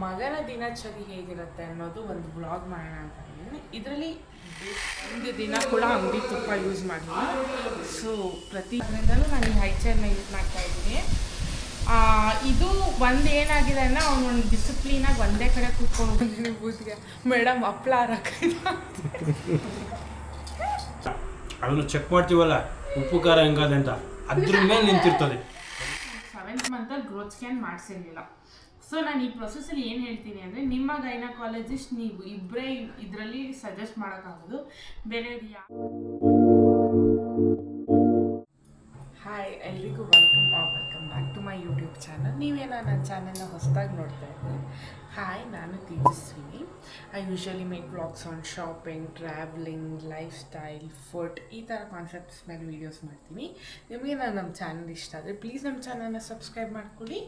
ಮಗನ ದಿನಚರಿ ಹೇಗಿರುತ್ತೆ ಅನ್ನೋದು ಒಂದು ಬ್ಲಾಗ್ ಮಾಡೋಣ ಅಂತ ಇದ್ದೀನಿ. ಇದರಲ್ಲಿ ಒಂದು ದಿನ ಕೂಡ ಅಂಗಡಿ ತುಪ್ಪ ಯೂಸ್ ಮಾಡಿಲ್ಲ. ಸೊ ಪ್ರತಿಯೊಂದರಲ್ಲೂ ನಾನು ಈ ಹೈ ಚೇರ್ನ ಯೂಸ್ ಮಾಡ್ತಾ ಇದ್ದೀನಿ. ಇದು ಒಂದು ಏನಾಗಿದೆ ಅಂದರೆ ಅವನು ಒಂದು ಡಿಸಿಪ್ಲೀನಾಗಿ ಒಂದೇ ಕಡೆ ಕೂತ್ಕೊಂಡು ಹೋಗಿದ್ದೀನಿ ಬೂತ್ಗೆ. ಮೇಡಮ್ ಹಪ್ಳ ಅದನ್ನು ಚೆಕ್ ಮಾಡ್ತೀವಲ್ಲ ಉಪ್ಪು ಖಾರ ಹೆಂಗಾದೆ ಅಂತ, ಅದ್ರ ಮೇಲೆ ನಿಂತಿರ್ತದೆ. 7th ಮಂತಲ್ಲಿ ಗ್ರೋತ್ ಸ್ಕ್ಯಾನ್ ಮಾಡಿಸಿರಲಿಲ್ಲ. ಸೊ ನಾನು ಈ ಪ್ರೊಸೆಸಲ್ಲಿ ಏನು ಹೇಳ್ತೀನಿ ಅಂದರೆ, ನಿಮ್ಮ ಗೈನಕಾಲಜಿಸ್ಟ್ ನೀವು ಇಬ್ಬರೇ ಇದರಲ್ಲಿ ಸಜೆಸ್ಟ್ ಮಾಡೋಕ್ಕಾಗೋದು, ಬೇರೆ ಹಾಯ್ ಎಲ್ರಿಗೂ welcome back to my YouTube channel. ನೀವೇನೋ ನನ್ನ ಚಾನಲ್ನ ಹೊಸದಾಗಿ ನೋಡ್ತಾ ಇದ್ದೀನಿ. ಹಾಯ್, ನಾನು Tejaswini. I usually make vlogs on shopping, traveling, lifestyle, food, ಈ ಥರ ಕಾನ್ಸೆಪ್ಟ್ಸ್ ಮೇಲೆ ವೀಡಿಯೋಸ್ ಮಾಡ್ತೀನಿ. ನಿಮಗೆ ನಮ್ಮ ಚಾನಲ್ ಇಷ್ಟ ಆದರೆ ಪ್ಲೀಸ್ ನಮ್ಮ ಚಾನಲ್ನ ಸಬ್ಸ್ಕ್ರೈಬ್ ಮಾಡ್ಕೊಳ್ಳಿ.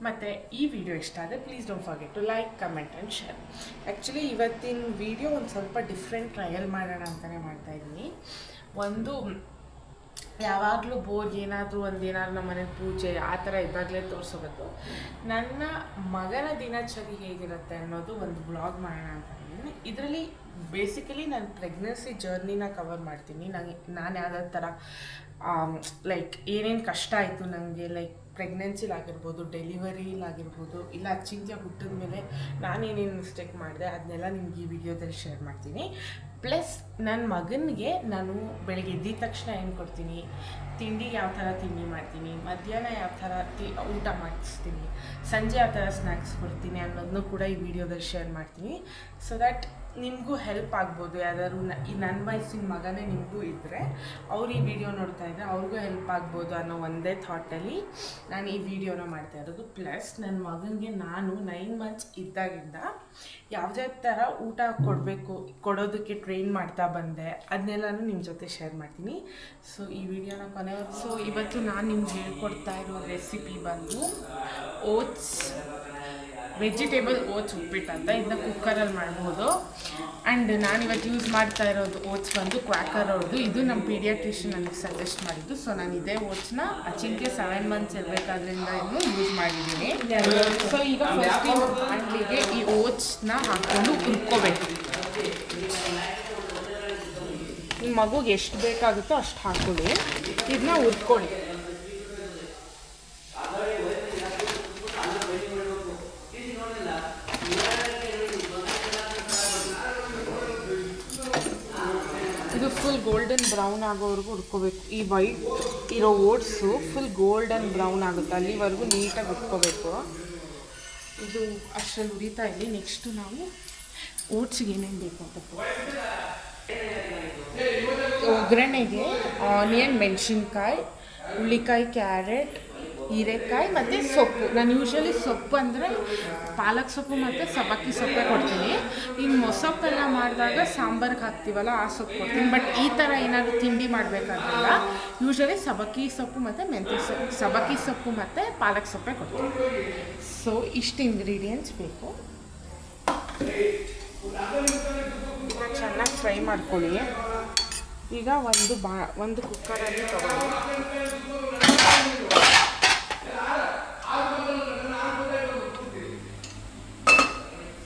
ಮತ್ತು ಈ ವಿಡಿಯೋ ಇಷ್ಟ ಆದರೆ please don't forget to like, comment and share. Actually ಇವತ್ತಿನ ವಿಡಿಯೋ ಒಂದು ಸ್ವಲ್ಪ ಡಿಫ್ರೆಂಟ್ ಟ್ರಯಲ್ ಮಾಡೋಣ ಅಂತಲೇ ಮಾಡ್ತಾಯಿದ್ದೀನಿ. ಒಂದು ಯಾವಾಗಲೂ ಏನಾದರೂ ನಮ್ಮ ಮನೇಲಿ ಪೂಜೆ ಆ ಥರ ಇದ್ದಾಗಲೇ ತೋರಿಸೋದು. ನನ್ನ ಮಗನ ದಿನಚರಿ ಹೇಗಿರುತ್ತೆ ಅನ್ನೋದು ಒಂದು ಬ್ಲಾಗ್ ಮಾಡೋಣ ಅಂತ ಇದ್ದೀನಿ. ಇದರಲ್ಲಿ ಬೇಸಿಕಲಿ ನಾನು ಪ್ರೆಗ್ನೆನ್ಸಿ ಜರ್ನಿನ ಕವರ್ ಮಾಡ್ತೀನಿ. ನಾನು ಯಾವ್ದಾವ ಥರ ಲೈಕ್ ಏನೇನು ಕಷ್ಟ ಆಯಿತು ನನಗೆ, ಲೈಕ್ ಪ್ರೆಗ್ನೆನ್ಸಿಲಾಗಿರ್ಬೋದು, ಡೆಲಿವರಿಲಾಗಿರ್ಬೋದು, ಇಲ್ಲ ಚಿಂತೆ ಹುಟ್ಟಿದ ಮೇಲೆ ನಾನೇನೇನು ಮಿಸ್ಟೇಕ್ ಮಾಡಿದೆ ಅದನ್ನೆಲ್ಲ ನಿಮ್ಗೆ ಈ ವಿಡಿಯೋದಲ್ಲಿ ಶೇರ್ ಮಾಡ್ತೀನಿ. ಪ್ಲಸ್ ನನ್ನ ಮಗನಿಗೆ ನಾನು ಬೆಳಗ್ಗೆ ಎದ್ದಿದ ತಕ್ಷಣ ಏನು ಕೊಡ್ತೀನಿ, ತಿಂಡಿ ಯಾವ ಥರ ತಿಂಡಿ ಮಾಡ್ತೀನಿ, ಮಧ್ಯಾಹ್ನ ಯಾವ ಥರ ಊಟ ಮಾಡಿಸ್ತೀನಿ, ಸಂಜೆ ಯಾವ ಥರ ಸ್ನ್ಯಾಕ್ಸ್ ಕೊಡ್ತೀನಿ ಅನ್ನೋದನ್ನು ಕೂಡ ಈ ವಿಡಿಯೋದಲ್ಲಿ ಶೇರ್ ಮಾಡ್ತೀನಿ. ಸೊ ದ್ಯಾಟ್ ನಿಮಗೂ ಹೆಲ್ಪ್ ಆಗ್ಬೋದು. ಯಾವ್ದಾದ್ರು ಈ ನನ್ನ ವಯಸ್ಸಿನ ಮಗನೇ ನಿಮಗೂ ಇದ್ದರೆ, ಅವ್ರು ಈ ವಿಡಿಯೋ ನೋಡ್ತಾ ಇದ್ದರೆ ಅವ್ರಿಗೂ ಹೆಲ್ಪ್ ಆಗ್ಬೋದು ಅನ್ನೋ ಒಂದೇ ಥಾಟಲ್ಲಿ ನಾನು ಈ ವಿಡಿಯೋನ ಮಾಡ್ತಾ ಇರೋದು. ಪ್ಲಸ್ ನನ್ನ ಮಗನಿಗೆ ನಾನು 9 ಮಂತ್ಸ್ ಇದ್ದಾಗಿಂದ ಯಾವುದೇ ಥರ ಊಟ ಕೊಡೋದಕ್ಕೆ ಟ್ರೈನ್ ಮಾಡ್ತಾ ಬಂದೆ, ಅದನ್ನೆಲ್ಲನೂ ನಿಮ್ಮ ಜೊತೆ ಶೇರ್ ಮಾಡ್ತೀನಿ. ಸೊ ಈ ವಿಡಿಯೋನ ಸೊ ಇವತ್ತು ನಾನು ನಿಮ್ಗೆ ಹೇಳ್ಕೊಡ್ತಾ ಇರೋ ರೆಸಿಪಿ ಬಂದು ಓಟ್ಸ್, ವೆಜಿಟೇಬಲ್ ಓಟ್ಸ್ ಉಪ್ಪಿಟ್ಟು ಅಂತ. ಇದನ್ನ ಕುಕ್ಕರಲ್ಲಿ ಮಾಡ್ಬೋದು. ಆ್ಯಂಡ್ ನಾನಿವತ್ತು ಯೂಸ್ ಮಾಡ್ತಾ ಇರೋದು ಓಟ್ಸ್ ಬಂದು ಕ್ವಾಕರ್ ಅವ್ರದ್ದು. ಇದು ನಮ್ಮ ಪೀಡಿಯಾಟ್ರಿಷಿಯನ್ ನನಗೆ ಸಜೆಸ್ಟ್ ಮಾಡಿದ್ದು. ಸೊ ನಾನು ಇದೇ ಓಟ್ಸ್ನ ಅಚಿಂಕೆ 7 ಮಂತ್ಸ್ ಇರಬೇಕಾದ್ರಿಂದ ಯೂಸ್ ಮಾಡಿದ್ದೀನಿ. ಸೊ ಈಗ ಫಸ್ಟ್ ಹ್ಯಾಂಡ್ಲಿಗೆ ಈ ಓಟ್ಸ್ನ ಹಾಕ್ಕೊಂಡು ಹುರ್ಕೋಬೇಕು. ನಿಮ್ಮ ಮಗುಗೆ ಎಷ್ಟು ಬೇಕಾಗುತ್ತೋ ಅಷ್ಟು ಹಾಕ್ಕೊಳ್ಳಿ. ಇದನ್ನ ಹುರ್ಕೊಳ್ಳಿ. ಇದು ಫುಲ್ ಗೋಲ್ಡನ್ ಬ್ರೌನ್ ಆಗೋವರೆಗೂ ಹುರ್ಕೋಬೇಕು. ಈ ವೈಟ್ ಇರೋ ಓಟ್ಸು ಫುಲ್ ಗೋಲ್ಡನ್ ಬ್ರೌನ್ ಆಗುತ್ತೆ, ಅಲ್ಲಿವರೆಗೂ ನೀಟಾಗಿ ಹುರ್ಕೋಬೇಕು. ಇದು ಅಷ್ಟರಲ್ಲಿ ಉರಿತಾ ಇಲ್ಲಿ. ನೆಕ್ಸ್ಟು ನಾವು ಓಟ್ಸಿಗೆ ಏನೇನು ಬೇಕು ಅಂತ ಒಗ್ಗರಣೆಗೆ ಆನಿಯನ್, ಮೆಣಸಿನ್ಕಾಯಿ, ಹುಳ್ಳಿಕಾಯಿ, ಕ್ಯಾರೆಟ್, ಹೀರೆಕಾಯಿ ಮತ್ತು ಸೊಪ್ಪು. ನಾನು ಯೂಶ್ವಲಿ ಸೊಪ್ಪು ಅಂದರೆ ಪಾಲಕ್ ಸೊಪ್ಪು ಮತ್ತು ಸಬ್ಬಕ್ಕಿ ಸೊಪ್ಪೆ ಕೊಡ್ತೀನಿ. ಇನ್ನು ಮೊಸಪ್ಪೆಲ್ಲ ಮಾಡಿದಾಗ ಸಾಂಬಾರಿಗೆ ಹಾಕ್ತೀವಲ್ಲ ಆ ಸೊಪ್ಪು ಕೊಡ್ತೀನಿ. ಬಟ್ ಈ ಥರ ಏನಾದರೂ ತಿಂಡಿ ಮಾಡಬೇಕಾದ್ರಲ್ಲ ಯೂಶ್ವಲಿ ಸಬ್ಬಕ್ಕಿ ಸೊಪ್ಪು ಮತ್ತು ಮೆಂತ್ಯ ಸೊಪ್ಪು, ಸಬ್ಬಕ್ಕಿ ಸೊಪ್ಪು ಮತ್ತು ಪಾಲಕ್ ಸೊಪ್ಪೆ ಕೊಡ್ತೀನಿ. ಸೊ ಇಷ್ಟು ಇಂಗ್ರೀಡಿಯೆಂಟ್ಸ್ ಬೇಕು. ಚೆನ್ನಾಗಿ ಫ್ರೈ ಮಾಡ್ಕೊಳ್ಳಿ. ಈಗ ಒಂದು ಕುಕ್ಕರಲ್ಲಿ ತಗೊಳ್ಳಿ.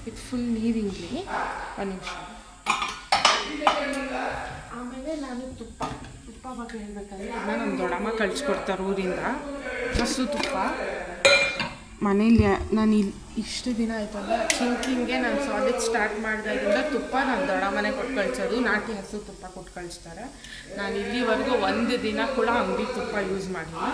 ಇದು ಫುಲ್ ನೀರಿಂಗ್ಲಿ ಒಂದು ನಿಮಿಷ. ಆಮೇಲೆ ನಾನು ತುಪ್ಪ ಬಗ್ಗೆ ಹೇಳ್ಬೇಕಂದ್ರೆ ಅದನ್ನ ನಮ್ಮ ದೊಡ್ಡಮ್ಮ ಕಳಿಸ್ಕೊಡ್ತಾರೆ ಊರಿಂದ. ಹಸು ತುಪ್ಪ ಮನೇಲಿ ನಾನು ಇಷ್ಟು ದಿನ ಆಯ್ತಲ್ಲ ಚಿಂಕಿಂಗೆ ನಾನು ಸಾಲಿಡ್ ಸ್ಟಾರ್ಟ್ ಮಾಡಿದಾಗಿಂದ ತುಪ್ಪ ನನ್ನ ದೊಡ್ಡಮ್ಮನೆ ಕೊಟ್ಟು ಕಳಿಸೋದು. ನಾಟಿ ಹಸು ತುಪ್ಪ ಕೊಟ್ಟು ಕಳಿಸ್ತಾರೆ. ನಾನು ಇಲ್ಲಿವರೆಗೂ ಒಂದು ದಿನ ಕೂಡ ಅಂಗಡಿ ತುಪ್ಪ ಯೂಸ್ ಮಾಡಿಲ್ಲ.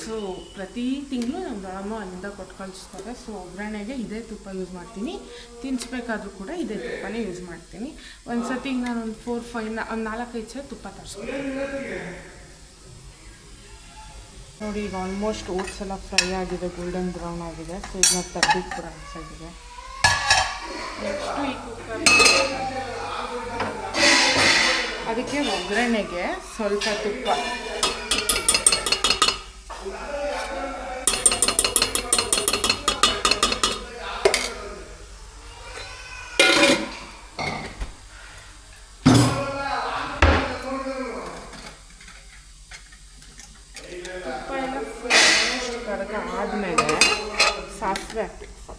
ಸೊ ಪ್ರತಿ ತಿಂಗಳು ನಮ್ಮ ದೊಡ್ಡಮ್ಮ ಅಲ್ಲಿಂದ ಕೊಟ್ಟು ಕಳಿಸ್ತಾರೆ. ಸೊ ಒಗ್ಗರಣೆಗೆ ಇದೇ ತುಪ್ಪ ಯೂಸ್ ಮಾಡ್ತೀನಿ. ತಿನ್ನಿಸ್ಬೇಕಾದ್ರೂ ಕೂಡ ಇದೇ ತುಪ್ಪನೇ ಯೂಸ್ ಮಾಡ್ತೀನಿ. ಒಂದು ಸತಿ ನಾನು ಒಂದು 4-5 ಸಲ ತುಪ್ಪ ತರಿಸ್ಕೊತೀನಿ. ನೋಡಿ, ಈಗ ಆಲ್ಮೋಸ್ಟ್ ಓಟ್ಸ್ ಎಲ್ಲ ಫ್ರೈ ಆಗಿದೆ, ಗೋಲ್ಡನ್ ಬ್ರೌನ್ ಆಗಿದೆ. ಸೊ ಇದನ್ನ ತೆಗ್ದಿದ್ದು ಕೂಡ ಹಾಕ್ಸಾಗಿದೆ. ನೆಕ್ಸ್ಟು ಈ ಕುಕ್ಕರ್ ಅದಕ್ಕೆ ಒಗ್ಗರಣೆಗೆ ಸ್ವಲ್ಪ ತುಪ್ಪ, ತುಪ್ಪ ಎಲ್ಲ ಕರಗ ಆದಮೇಲೆ ಸಾಸಿವೆ ಹಾಕಬೇಕು.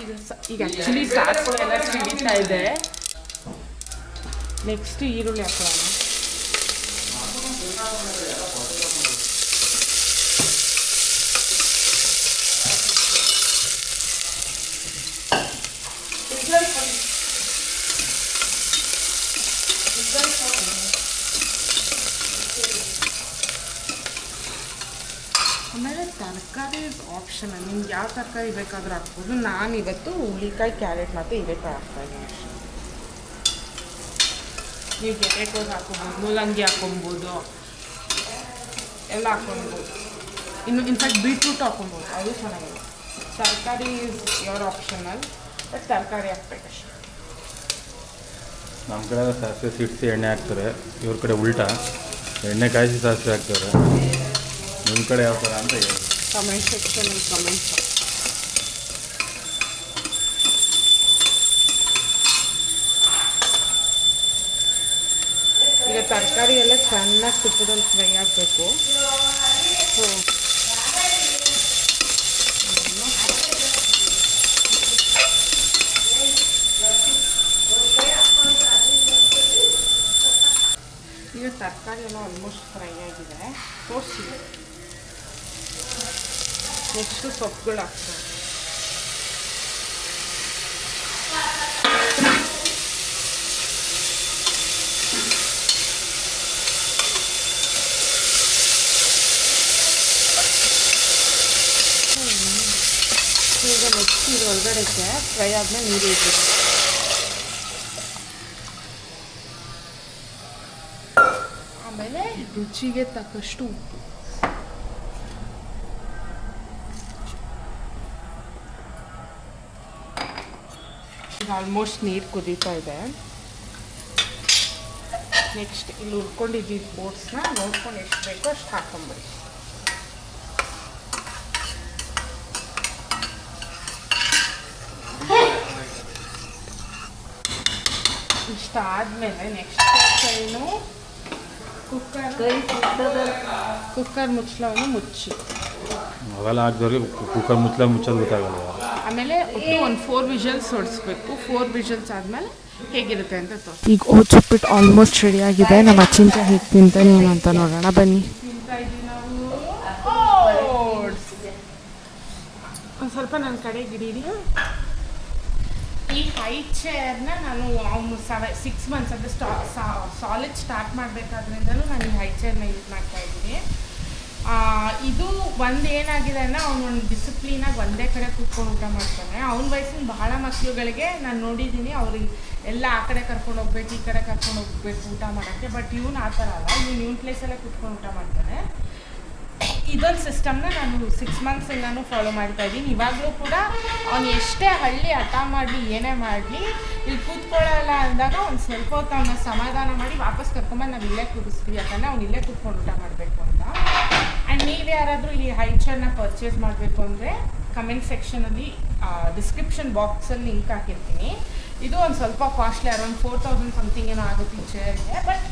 ಈಗ ಆ್ಯಕ್ಚುಲಿ ಸಾಕು ಎಲ್ಲ ಸಿಡಿತಾ ಇದೆ. ನೆಕ್ಸ್ಟ್ ಈರುಳ್ಳಿ ಹಾಕೋಣ. ಆಮೇಲೆ ತರಕಾರಿ ಆಪ್ಷನಲ್, ನಿಮ್ಗೆ ಯಾವ ತರಕಾರಿ ಬೇಕಾದರೂ ಹಾಕ್ಬೋದು. ನಾನು ಇವತ್ತು ಹುಳಿಕಾಯಿ, ಕ್ಯಾರೆಟ್ ಮತ್ತು ಹೀರೆಕಾಯಿ ಹಾಕ್ತಾಯಿದ್ದೀನಿ ಅಷ್ಟೇ. ನೀವು ಗೆರೆಕೋಸು ಹಾಕ್ಕೊಬೋದು, ಮೂಲಂಗಿ ಹಾಕ್ಕೊಬೋದು, ಎಲ್ಲ ಹಾಕ್ಕೊಬೋದು. ಇನ್ಫ್ಯಾಕ್ಟ್ ಬೀಟ್ರೂಟ್ ಹಾಕ್ಕೊಬೋದು, ಅದು ಚೆನ್ನಾಗಿದೆ. ತರಕಾರಿ ಇಸ್ ಯೋರ್ ಆಪ್ಷನಲ್, ಬಟ್ ತರಕಾರಿ ಹಾಕ್ಬೇಕಷ್ಟೆ. ನಮ್ಮ ಕಡೆ ಸಾಸಿವೆ ಸಿಡಿಸಿ ಎಣ್ಣೆ ಹಾಕ್ತಾರೆ, ಇವ್ರ ಕಡೆ ಉಲ್ಟಾ ಎಣ್ಣೆ ಕಾಯಿಸಿ ಸಾಸಿವೆ ಹಾಕ್ತಾರೆ. ನಿಮ್ಮ ಕಡೆ ಯಾವ ಥರ ಅಂತ ಹೇಳಿ ಕಮೆಂಟ್ ಸೆಕ್ಷನಲ್ಲಿ ಕಮೆಂಟ್ಸ್. ಈಗ ತರಕಾರಿ ಎಲ್ಲ ಚೆನ್ನಾಗಿ ತುಪ್ಪದಲ್ಲಿ ಫ್ರೈ ಆಗಬೇಕು. ಸೊ ಈಗ ತರಕಾರಿ ಎಲ್ಲ ಆಲ್ಮೋಸ್ಟ್ ಫ್ರೈ ಆಗಿದೆ. ತೋರಿಸಿ. ನೆಕ್ಸ್ಟು ಸೊಪ್ಪುಗಳು ಹಾಕ್ತಾರೆ. ಈಗ ನೆಕ್ಸ್ಟ್ ಇದು ಒಳಗಡೆಗೆ ಫ್ರೈ ಆದಮೇಲೆ ನೀರು ಇಟ್ಟಿದೆ. ಆಮೇಲೆ ರುಚಿಗೆ ತಕ್ಕಷ್ಟು ಉಪ್ಪು. ಈಗ ಆಲ್ಮೋಸ್ಟ್ ನೀರು ಕುದೀತಾ ಇದೆ. ನೆಕ್ಸ್ಟ್ ಇಲ್ಲಿ ಹುರ್ಕೊಂಡಿದ್ದಿದ್ದು ಬೋಟ್ಸ್ನ ನೋಡ್ಕೊಂಡು ಎಷ್ಟು ಬೇಕೋ ಅಷ್ಟು ಹಾಕೊಂಬಿಡಿ. ಇಷ್ಟ ಆದಮೇಲೆ ನೆಕ್ಸ್ಟ್ ಏನು ಕುಕ್ಕರ್ ಮುಚ್ಚಳವನ್ನು ಮುಚ್ಚಿ. ಅವೆಲ್ಲ ಹಾಕಿದವ್ರಿಗೆ ಕುಕ್ಕರ್ ಮುಚ್ಚೋದು ಗೊತ್ತಾಗಲ್ಲ. ಆಮೇಲೆ ಒಟ್ಟು ಒಂದು 4 ವಿಷಲ್ಸ್ ಹೊಡಿಸ್ಬೇಕು. 4 ವಿಷಲ್ಸ್ ಆದಮೇಲೆ ಹೇಗಿರುತ್ತೆ ಅಂತ ತೋರಿಸಿ. ಈಗ ಓಚುಪ್ಪಿಟ್ಟು ಆಲ್ಮೋಸ್ಟ್ ರೆಡಿ ಆಗಿದೆ. ನಮ್ಮ ಅಚ್ಚಿಂತ ಹೇಗೆ ತಿಂತಾನೆ ಅಂತ ನೋಡೋಣ ಬನ್ನಿ. ತಿಂತಾ ಇದ್ದೀವಿ ನಾವು. ಒಂದು ಸ್ವಲ್ಪ ನನ್ನ ಕಡೆ ಗಿಡೀರಿ. ಈ ಹೈ ಚೇರ್ನ ನಾನು 6 ಮಂತ್ಸ್ ಅಂದರೆ ಸಾಲಿಡ್ ಸ್ಟಾರ್ಟ್ ಮಾಡಬೇಕಾದ್ರಿಂದಲೂ ನಾನು ಈ ಹೈ ಚೇರ್ನ ಯೂಸ್ ಮಾಡ್ತಾಯಿದ್ದೀನಿ. ಇದು ಒಂದು ಏನಾಗಿದೆ ಅಂದರೆ ಅವನು ಡಿಸಿಪ್ಲೀನಾಗಿ ಒಂದೇ ಕಡೆ ಕೂತ್ಕೊಂಡು ಊಟ ಮಾಡ್ತಾನೆ. ಅವನ ವಯಸ್ಸಿನ ಬಹಳ ಮಕ್ಕಳುಗಳಿಗೆ ನಾನು ನೋಡಿದ್ದೀನಿ, ಅವ್ರಿಗೆ ಎಲ್ಲ ಆ ಕಡೆ ಕರ್ಕೊಂಡು ಹೋಗ್ಬೇಕು, ಈ ಕಡೆ ಕರ್ಕೊಂಡು ಹೋಗ್ಬೇಕು ಊಟ ಮಾಡೋಕ್ಕೆ. ಬಟ್ ಇವನು ಆ ಥರ ಅಲ್ಲ, ಇವನ್ ಪ್ಲೇಸಲ್ಲೇ ಕೂತ್ಕೊಂಡು ಊಟ ಮಾಡ್ತಾನೆ. ಇದೊಂದು ಸಿಸ್ಟಮ್ನ ನಾನು 6 ಮಂತ್ಸಿಂದನೂ ಫಾಲೋ ಮಾಡ್ತಾಯಿದ್ದೀನಿ. ಇವಾಗಲೂ ಕೂಡ ಅವ್ನು ಎಷ್ಟೇ ಹಳ್ಳಿ ಹಠ ಮಾಡಲಿ ಏನೇ ಮಾಡಲಿ ಇಲ್ಲಿ ಕೂತ್ಕೊಳ್ಳಲ್ಲ ಅಂದಾಗ ಒಂದು ಸ್ವಲ್ಪ ಹೊತ್ತು ಅವನ್ನ ಸಮಾಧಾನ ಮಾಡಿ ವಾಪಸ್ ಕರ್ಕೊಂಬಂದು ನಾವು ಇಲ್ಲೇ ಕೂರಿಸ್ತೀವಿ. ಯಾಕಂದರೆ ಅವ್ನು ಇಲ್ಲೇ ಕೂತ್ಕೊಂಡು ಊಟ ಮಾಡಬೇಕು ಅಂತ. ಆ್ಯಂಡ್ ನೀವು ಯಾರಾದರೂ ಈ ಹೈ ಚೇರ್ನ ಪರ್ಚೇಸ್ ಮಾಡಬೇಕು ಅಂದರೆ ಕಮೆಂಟ್ ಸೆಕ್ಷನಲ್ಲಿ ಡಿಸ್ಕ್ರಿಪ್ಷನ್ ಬಾಕ್ಸಲ್ಲಿ ಲಿಂಕ್ ಹಾಕಿರ್ತೀನಿ. ಇದು ಒಂದು ಸ್ವಲ್ಪ ಕಾಸ್ಟ್ಲಿ, ಅರೌಂಡ್ 4000 ಸಮಥಿಂಗ್ ಏನೋ ಆಗುತ್ತೆ ಈ ಚೇರ್ಗೆ. ಬಟ್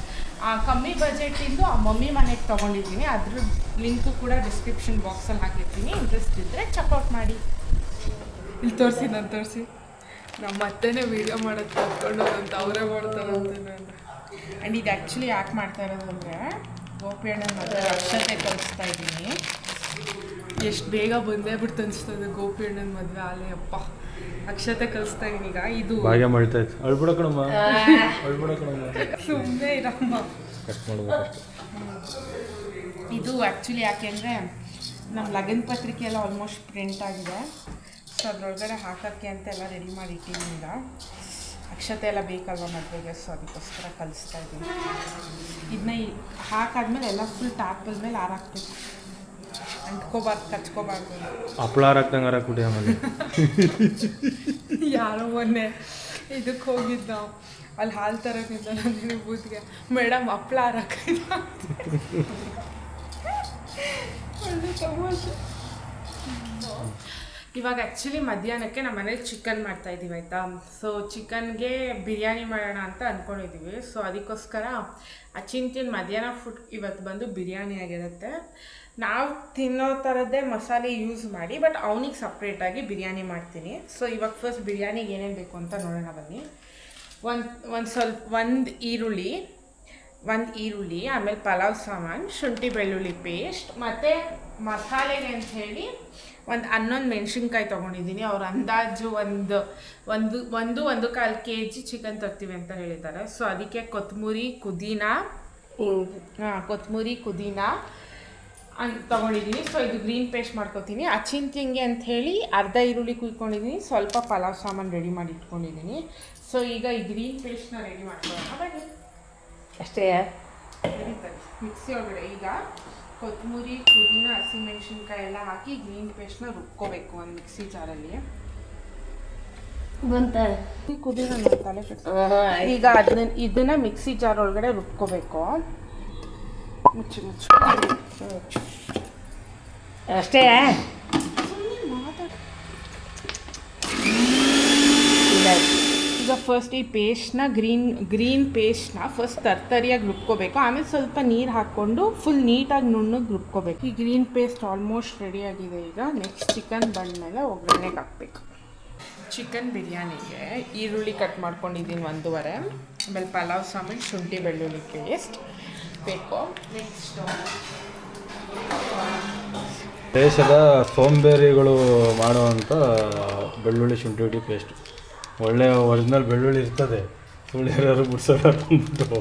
ಕಮ್ಮಿ ಬಜೆಟಿಂದು ಆ ಮಮ್ಮಿ ಮನೆಗೆ ತೊಗೊಂಡಿದ್ದೀನಿ. ಅದ್ರ ಲಿಂಕು ಕೂಡ ಡಿಸ್ಕ್ರಿಪ್ಷನ್ ಬಾಕ್ಸಲ್ಲಿ ಹಾಕಿರ್ತೀನಿ. ಇಂಟ್ರೆಸ್ಟ್ ಇದ್ದರೆ ಚೆಕ್ಔಟ್ ಮಾಡಿ. ಇಲ್ಲಿ ತೋರಿಸಿ, ನಾನು ತೋರಿಸಿ. ನಮ್ಮ ಅತ್ತೆನೇ ವೀಡಿಯೋ ಮಾಡೋದು ಕರ್ಕೊಂಡು ಅಂತ ಅವರೇ ಮಾಡ್ತಾರಂತೆ. ಆ್ಯಂಡ್ ಇದು ಆ್ಯಕ್ಚುಲಿ ಯಾಕೆ ಮಾಡ್ತಾ ಇರೋದು ಅಂದರೆ ಗೋಪಿ ಅಣ್ಣನ ಮದುವೆ ಅಕ್ಷತೆ ಕಲಿಸ್ತಾ ಇದ್ದೀನಿ. ಎಷ್ಟು ಬೇಗ ಬಂದೇ ಬಿಡ್ತು ಅನಿಸ್ತದೆ ಗೋಪಿ ಅಣ್ಣನ ಮದುವೆ ಆಲೆ. ಅಪ್ಪ ಅಕ್ಷತೆ ಕಲಿಸ್ತಾ ಇದ್ದೀನಿ. ಈಗ ಇದು ಭಾಗ್ಯ ಮಾಡ್ತಾ ಇತ್ತು. ಅಳ್ಬಿಡ ಕಣಮ್ಮ, ಸುಮ್ಮನೆ ಇರಮ್ಮ. ಕಟ್ ಮಾಡ್ಬೇಕಷ್ಟು. ಇದು ಆ್ಯಕ್ಚುಲಿ ಯಾಕೆ ಅಂದರೆ ನಮ್ಮ ಲಗ್ನ ಪತ್ರಿಕೆ ಎಲ್ಲ ಆಲ್ಮೋಸ್ಟ್ ಪ್ರಿಂಟ್ ಆಗಿದೆ. ಸೊ ಅದರೊಳಗಡೆ ಹಾಕೋಕ್ಕೆ ಅಂತೆಲ್ಲ ರೆಡಿ ಮಾಡಿ ಇಟ್ಟಿದ್ದೀನಿ. ಈಗ ಅಕ್ಷತೆ ಎಲ್ಲ ಬೇಕಲ್ವ ಮದುವೆಗೆ, ಸೊ ಅದಕ್ಕೋಸ್ಕರ ಕಲಿಸ್ತಾ ಇದ್ದೀನಿ. ಇದನ್ನ ಹಾಕಾದ್ಮೇಲೆ ಎಲ್ಲ ಫುಲ್ ಟಾಪಲ್ ಮೇಲೆ ಹಾರಾಕ್ಬೇಕು. ಅಂಟ್ಕೋಬಾರ್ದು, ಕಚ್ಕೋಬಾರ್ದು. ಹಪ್ಳ ಹಾರಾಕ್ದಂಗೆ ಹಾರಾಕ್ಬಿಟ್ಟು ಆಮೇಲೆ ಯಾರೋ ಮೊನ್ನೆ ಇದಕ್ಕೆ ಹೋಗಿದ್ದು ನಾವು, ಅಲ್ಲಿ ಹಾಲು ತರೋಕ್ಕಿಂತ ನಂದಿನಿ ಬೂತ್ಗೆ ಮೇಡಮ್ ಹಪ್ಳ ಹಾರಾಕಿದ ಒಳ್ಳೆ ತಮಾಷೆ. ಇವಾಗ ಆ್ಯಕ್ಚುಲಿ ಮಧ್ಯಾಹ್ನಕ್ಕೆ ನಮ್ಮ ಮನೇಲಿ ಚಿಕನ್ ಮಾಡ್ತಾಯಿದ್ದೀವಿ ಆಯಿತಾ. ಸೊ ಚಿಕನ್ಗೆ ಬಿರಿಯಾನಿ ಮಾಡೋಣ ಅಂತ ಅಂದ್ಕೊಂಡಿದ್ದೀವಿ. ಸೊ ಅದಕ್ಕೋಸ್ಕರ ಅಚಿಂತಿನ ಮಧ್ಯಾಹ್ನ ಫುಡ್ ಇವತ್ತು ಬಂದು ಬಿರಿಯಾನಿ ಆಗಿರುತ್ತೆ. ನಾವು ತಿನ್ನೋ ಥರದ್ದೇ ಮಸಾಲೆ ಯೂಸ್ ಮಾಡಿ, ಬಟ್ ಅವನಿಗೆ ಸಪ್ರೇಟಾಗಿ ಬಿರಿಯಾನಿ ಮಾಡ್ತೀನಿ. ಸೊ ಇವಾಗ ಫಸ್ಟ್ ಬಿರಿಯಾನಿಗೆ ಏನೇನು ಬೇಕು ಅಂತ ನೋಡೋಣ ಬನ್ನಿ. ಒಂದು ಈರುಳ್ಳಿ, ಆಮೇಲೆ ಪಲಾವ್ ಸಾಮಾನು, ಶುಂಠಿ ಬೆಳ್ಳುಳ್ಳಿ ಪೇಸ್ಟ್, ಮತ್ತು ಮಸಾಲೆಗೆ ಅಂಥೇಳಿ ಒಂದು 11 ಮೆಣಸಿನ್ಕಾಯಿ ತೊಗೊಂಡಿದ್ದೀನಿ. ಅವ್ರ ಅಂದಾಜು ಒಂದು 1.25 kg ಚಿಕನ್ ತರ್ತೀವಿ ಅಂತ ಹೇಳಿದ್ದಾರೆ. ಸೊ ಅದಕ್ಕೆ ಕೊತ್ತಂಬರಿ ಪುದೀನ ತೊಗೊಂಡಿದ್ದೀನಿ. ಸೊ ಇದು ಗ್ರೀನ್ ಪೇಸ್ಟ್ ಮಾಡ್ಕೊತೀನಿ. ಅಚಿಂತಿಂಗೆ ಅಂಥೇಳಿ ಅರ್ಧ ಈರುಳ್ಳಿ ಕುಯ್ಕೊಂಡಿದ್ದೀನಿ, ಸ್ವಲ್ಪ ಪಲಾವ್ ಸಾಮಾನು ರೆಡಿ ಮಾಡಿ ಇಟ್ಕೊಂಡಿದ್ದೀನಿ. ಸೊ ಈಗ ಈ ಗ್ರೀನ್ ಪೇಸ್ಟ್ನ ರೆಡಿ ಮಾಡ್ಕೊಳ್ಳೋಣ ಬನ್ನಿ. ಅಷ್ಟೇ ಮಿಕ್ಸಿ ಒಳಗಡೆ ಈಗ ಕೊತ್ತಂಬರಿ ಪುದೀನ ಹಸಿಮೆಣ್ಸಿನ್ಕಾಯಿ ಎಲ್ಲ ಹಾಕಿ ಗ್ರೀನ್ ಪೇಸ್ಟ್ನ ರುಬ್ಕೋಬೇಕು ಒಂದು ಮಿಕ್ಸಿ ಜಾರಲ್ಲಿ. ಕುದೀನ ತಲೆ ಈಗ ಇದನ್ನ ಮಿಕ್ಸಿ ಜಾರ್ ಒಳಗಡೆ ರುಬ್ಕೋಬೇಕು. ಮುಚ್ಚು ಅಷ್ಟೇ. ಈಗ ಫಸ್ಟ್ ಈ ಪೇಸ್ಟ್ನ ಗ್ರೀನ್ ಪೇಸ್ಟ್ನ ಫಸ್ಟ್ ತರ್ತರಿಯಾಗಿ ರುಬ್ಕೋಬೇಕು. ಆಮೇಲೆ ಸ್ವಲ್ಪ ನೀರು ಹಾಕ್ಕೊಂಡು ಫುಲ್ ನೀಟಾಗಿ ನುಣ್ಣಗೆ ರುಬ್ಕೋಬೇಕು. ಈ ಗ್ರೀನ್ ಪೇಸ್ಟ್ ಆಲ್ಮೋಸ್ಟ್ ರೆಡಿಯಾಗಿದೆ. ಈಗ ನೆಕ್ಸ್ಟ್ ಚಿಕನ್ ಬಂದಮೇಲೆ ಒಗ್ಗರಣೆಗೆ ಹಾಕ್ಬೇಕು. ಚಿಕನ್ ಬಿರಿಯಾನಿಗೆ ಈರುಳ್ಳಿ ಕಟ್ ಮಾಡ್ಕೊಂಡಿದ್ದೀನಿ 1.5, ಆಮೇಲೆ ಪಲಾವ್ ಸಾಮಾನು, ಶುಂಠಿ ಬೆಳ್ಳುಳ್ಳಿ ಪೇಸ್ಟ್ ಬೇಕು. ನೆಕ್ಸ್ಟ್ ದೇಶದ ಸೋಂಬೇರಿಗಳು ಮಾಡುವಂಥ ಬೆಳ್ಳುಳ್ಳಿ ಶುಂಠಿ ಪೇಸ್ಟ್. ಒಳ್ಳೆ ಒರಿಜಿನಲ್ ಬೆಳ್ಳುಳ್ಳಿ ಇರ್ತದೆ, ಸುಳ್ಳಿರೋರು ಬಿಡ್ಸೋರು ಅಂದ್ಬಿಟ್ಟು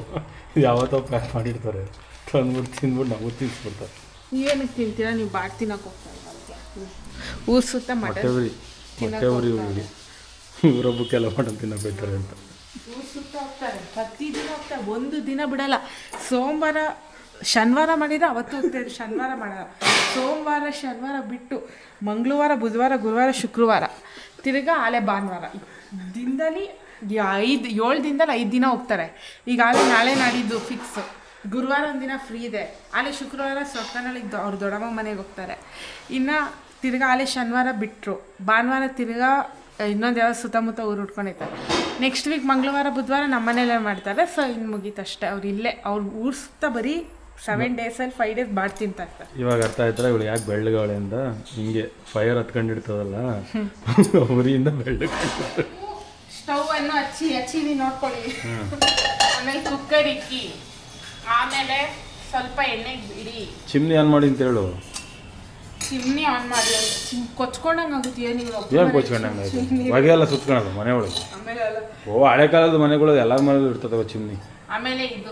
ಯಾವತ್ತೋ ಪ್ಯಾಕ್ ಮಾಡಿರ್ತಾರೆ, ತಂದ್ಬಿಟ್ಟು ತಿಂದ್ಬಿಟ್ಟು ನಾವು ತಿನ್ಸ್ಬಿಡ್ತಾರೆ. ನೀವೇನಕ್ಕೆ ತಿಂತೀರಾ? ನೀವು ಬಾಟ್ ತಿನ್ನಕ್ಕೆ ಹೋಗ್ತಾರೆ ಊರು ಸುತ್ತ ಮೊಟ್ಟೆ ಉರಿ ಊರೊಬ್ಬಕ್ಕೆಲ್ಲ ಮಟನ್ ತಿನ್ನಕ್ಕೆ ಹೋಗ್ತಾರೆ ಅಂತ ಊರು ಸುತ್ತ ಹೋಗ್ತಾರೆ. ಪ್ರತಿದಿನ ಹೋಗ್ತಾರೆ, ಒಂದು ದಿನ ಬಿಡಲ್ಲ. ಶನಿವಾರ ಮಾಡಿದರೆ ಅವತ್ತು ಹೋಗ್ತಾರೆ, ಶನಿವಾರ ಮಾಡಲ್ಲ. ಸೋಮವಾರ ಶನಿವಾರ ಬಿಟ್ಟು ಮಂಗಳವಾರ ಬುಧವಾರ ಗುರುವಾರ ಶುಕ್ರವಾರ ತಿರ್ಗಾ ಆಲೆ ಭಾನುವಾರ ದಿನದಲ್ಲಿ 7 ದಿನದಲ್ಲಿ 5 ದಿನ ಹೋಗ್ತಾರೆ. ಈಗ ನಾಳೆ ನಾಡಿದ್ದು ಫಿಕ್ಸ್. ಗುರುವಾರ ಒಂದಿನ ಫ್ರೀ ಇದೆ. ಆಲೆ ಶುಕ್ರವಾರ ಸೊಕ್ಕನಳಿಗೆ ಅವ್ರ ದೊಡ್ಡಮ್ಮ ಮನೆಗೆ ಹೋಗ್ತಾರೆ. ಇನ್ನು ತಿರ್ಗಾ ಆಲೆ ಶನಿವಾರ ಬಿಟ್ಟರು, ಭಾನುವಾರ ತಿರ್ಗಾ ಇನ್ನೊಂದು ಯಾವ ಸುತ್ತಮುತ್ತ ಊರು ಉಟ್ಕೊಂಡಿರ್ತಾರೆ. ನೆಕ್ಸ್ಟ್ ವೀಕ್ ಮಂಗಳವಾರ ಬುಧವಾರ ನಮ್ಮ ಮನೇಲೇ ಮಾಡ್ತಾರೆ. ಸೊ ಇನ್ನು ಮುಗೀತಷ್ಟೇ. ಅವ್ರು ಇಲ್ಲೇ ಅವ್ರು ಊರು ಸುತ್ತ ಬರೀ 7 ಡೇಸಲ್ಲಿ 5 ಡೇಸ್ ಬಾಟ್ ತಿಂತಾ ಇರ್ತಾರೆ. ಇವಾಗ ಅರ್ಥ ಆಯ್ತಾರೆ ಇವಳು ಯಾಕೆ ಬೆಳ್ಳಗವಳೆ ಅಂತ. ಹಿಂಗೆ ಫೈರ್ ಹತ್ಕೊಂಡಿರ್ತದಲ್ಲ, ಉರಿಯಿಂದ ಬೆಳ್ಳಗೆ ಸ್ಟವ್ ಅನ್ನು ಹಚ್ಚಿ ನೋಡ್ಕೊಳ್ಳಿ. ಆಮೇಲೆ ಕುಕ್ಕರ್ ಇಕ್ಕಿ, ಆಮೇಲೆ ಸ್ವಲ್ಪ ಎಣ್ಣೆಗೆ ಬಿಡಿ. ಚಿಮ್ನಿ ಆನ್ ಮಾಡಿ ಅಂತ ಹೇಳು. ಚಿಮ್ನಿ ಆನ್ ಮಾಡಿ ಕೊಚ್ಕೊಂಡಂಗೆ ಆಗುತ್ತೆ. ಏನು ಕೊಚ್ಕೊಂಡಂಗೆ ಆಯ್ತು? ಹೊಗೆ ಎಲ್ಲ ಸುತ್ಕೊಳೋದು ಮನೆ ಒಳಗೆ. ಆಮೇಲೆ ಓ ಹಳೆ ಕಾಲದ ಮನೆಗಳು ಎಲ್ಲ ಮನೇಲಿ ಇರ್ತದವ ಚಿಮ್ನಿ. ಆಮೇಲೆ ಇದು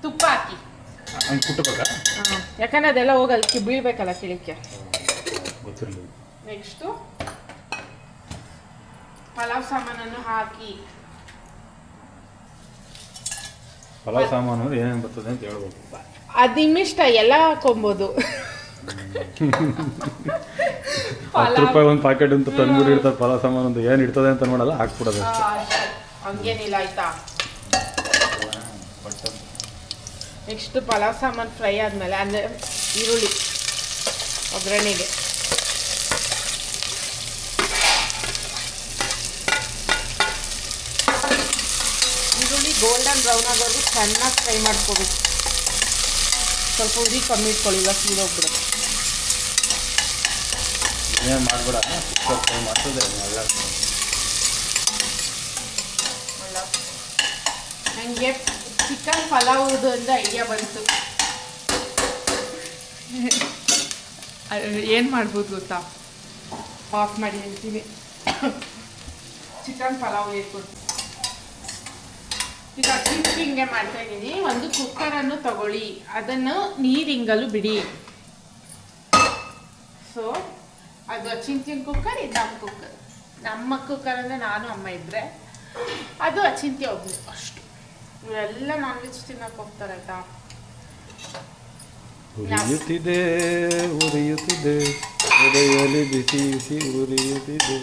ತುಪ್ಪ ಹಾಕಿ ಹಂಗೆ ಕುಟ್ಟಬೇಕಾ? ಯಾಕಂದ್ರೆ ಅದೆಲ್ಲ ಹೋಗಲ್ಲ, ಬೀಳ್ಬೇಕಲ್ಲ ಕಿಳಿಕೆ. ಗೊತ್ತಿರಲಿಲ್ಲ. ನೆಕ್ಸ್ಟು ಪಲಾವ್ ಸಾಮಾನನ್ನು ಹಾಕಿ. ಪಲಾವ್ ಸಾಮಾನು ಏನೇನು ಬರ್ತದೆ ಅಂತ ಹೇಳ್ಬೇಕು. ಅದು ನಿಮ್ಮಿಷ್ಟ, ಎಲ್ಲ ಹಾಕೊಬೋದು. 10 ರೂಪಾಯಿ ಒಂದು ಪ್ಯಾಕೆಟ್ ಅಂತ ತಂದ್ಬಿಟ್ಟು ಇಡ್ತಾರೆ ಪಲಾವ್ ಸಾಮಾನು ಅಂತ. ಏನು ಇರ್ತದೆ ಅಂತ ನೋಡಲ್ಲ, ಹಾಕ್ಬಿಡೋದು ಅಷ್ಟೇ. ಹಂಗೇನಿಲ್ಲ ಆಯ್ತಾ. ನೆಕ್ಸ್ಟ್ ಪಲಾವ್ ಸಾಮಾನು ಫ್ರೈ ಆದಮೇಲೆ ಅಂದರೆ ಈರುಳ್ಳಿ ಒಗ್ಗರಣೆಗೆ ಈರುಳ್ಳಿ ಗೋಲ್ಡನ್ ಬ್ರೌನ್ ಆಗೋದು ಚೆನ್ನಾಗಿ ಫ್ರೈ ಮಾಡ್ಕೋಬೇಕು. ಸ್ವಲ್ಪ ಉರಿ ಕಮ್ಮಿ ಇಟ್ಕೊಳ್ಳಿ, ಇಲ್ಲ ಸೀದೋಗ್ಬಿಡುತ್ತೆ. ಏನು ಮಾಡಬೇಡ, ಫ್ರೈ ಮಾಡ್ತದೆ ಎಲ್ಲ. ನನಗೆ ಚಿಕನ್ ಪಲಾವ್ದು ಅಂತ ಐಡಿಯಾ ಬಂತು. ಏನು ಮಾಡ್ಬೋದು ಗೊತ್ತಾ? ಆಫ್ ಮಾಡಿ ಹೇಳ್ತೀನಿ. ಚಿಕನ್ ಪಲಾವ್ ಹೇಳ್ಕೊಡ್ತೀನಿ. ಈಗ ಹಿಂಗೆ ಮಾಡ್ತಾ ಇದ್ದೀನಿ. ಒಂದು ಕುಕ್ಕರನ್ನು ತಗೊಳ್ಳಿ, ಅದನ್ನು ನೀರಿಂಗಲು ಬಿಡಿ. ಸೊ ಅದು ಅಚಿಂತ್ಯನ ಕುಕ್ಕರ್, ಇದು ನಮ್ಮ ಕುಕ್ಕರ್. ನಮ್ಮ ಕುಕ್ಕರ್ ಅಂದರೆ ನಾನು ಅಮ್ಮ ಇದ್ದರೆ, ಅದು ಅಚಿಂತ್ಯ ಒಬ್ಬರು ಅಷ್ಟು. ಇವರೆಲ್ಲ ನಾನ್ ವೆಜ್ ತಿನ್ನಕ್ಕೆ ಹೋಗ್ತಾರೆ ಆಯ್ತಾ. ಉರಿಯುತ್ತಿದೆ ಉರಿಯುತ್ತಿದೆ ಉದಯಲಿ ಬಿಸಿ ಬಿಸಿ ಉರಿಯುತ್ತಿದೆ.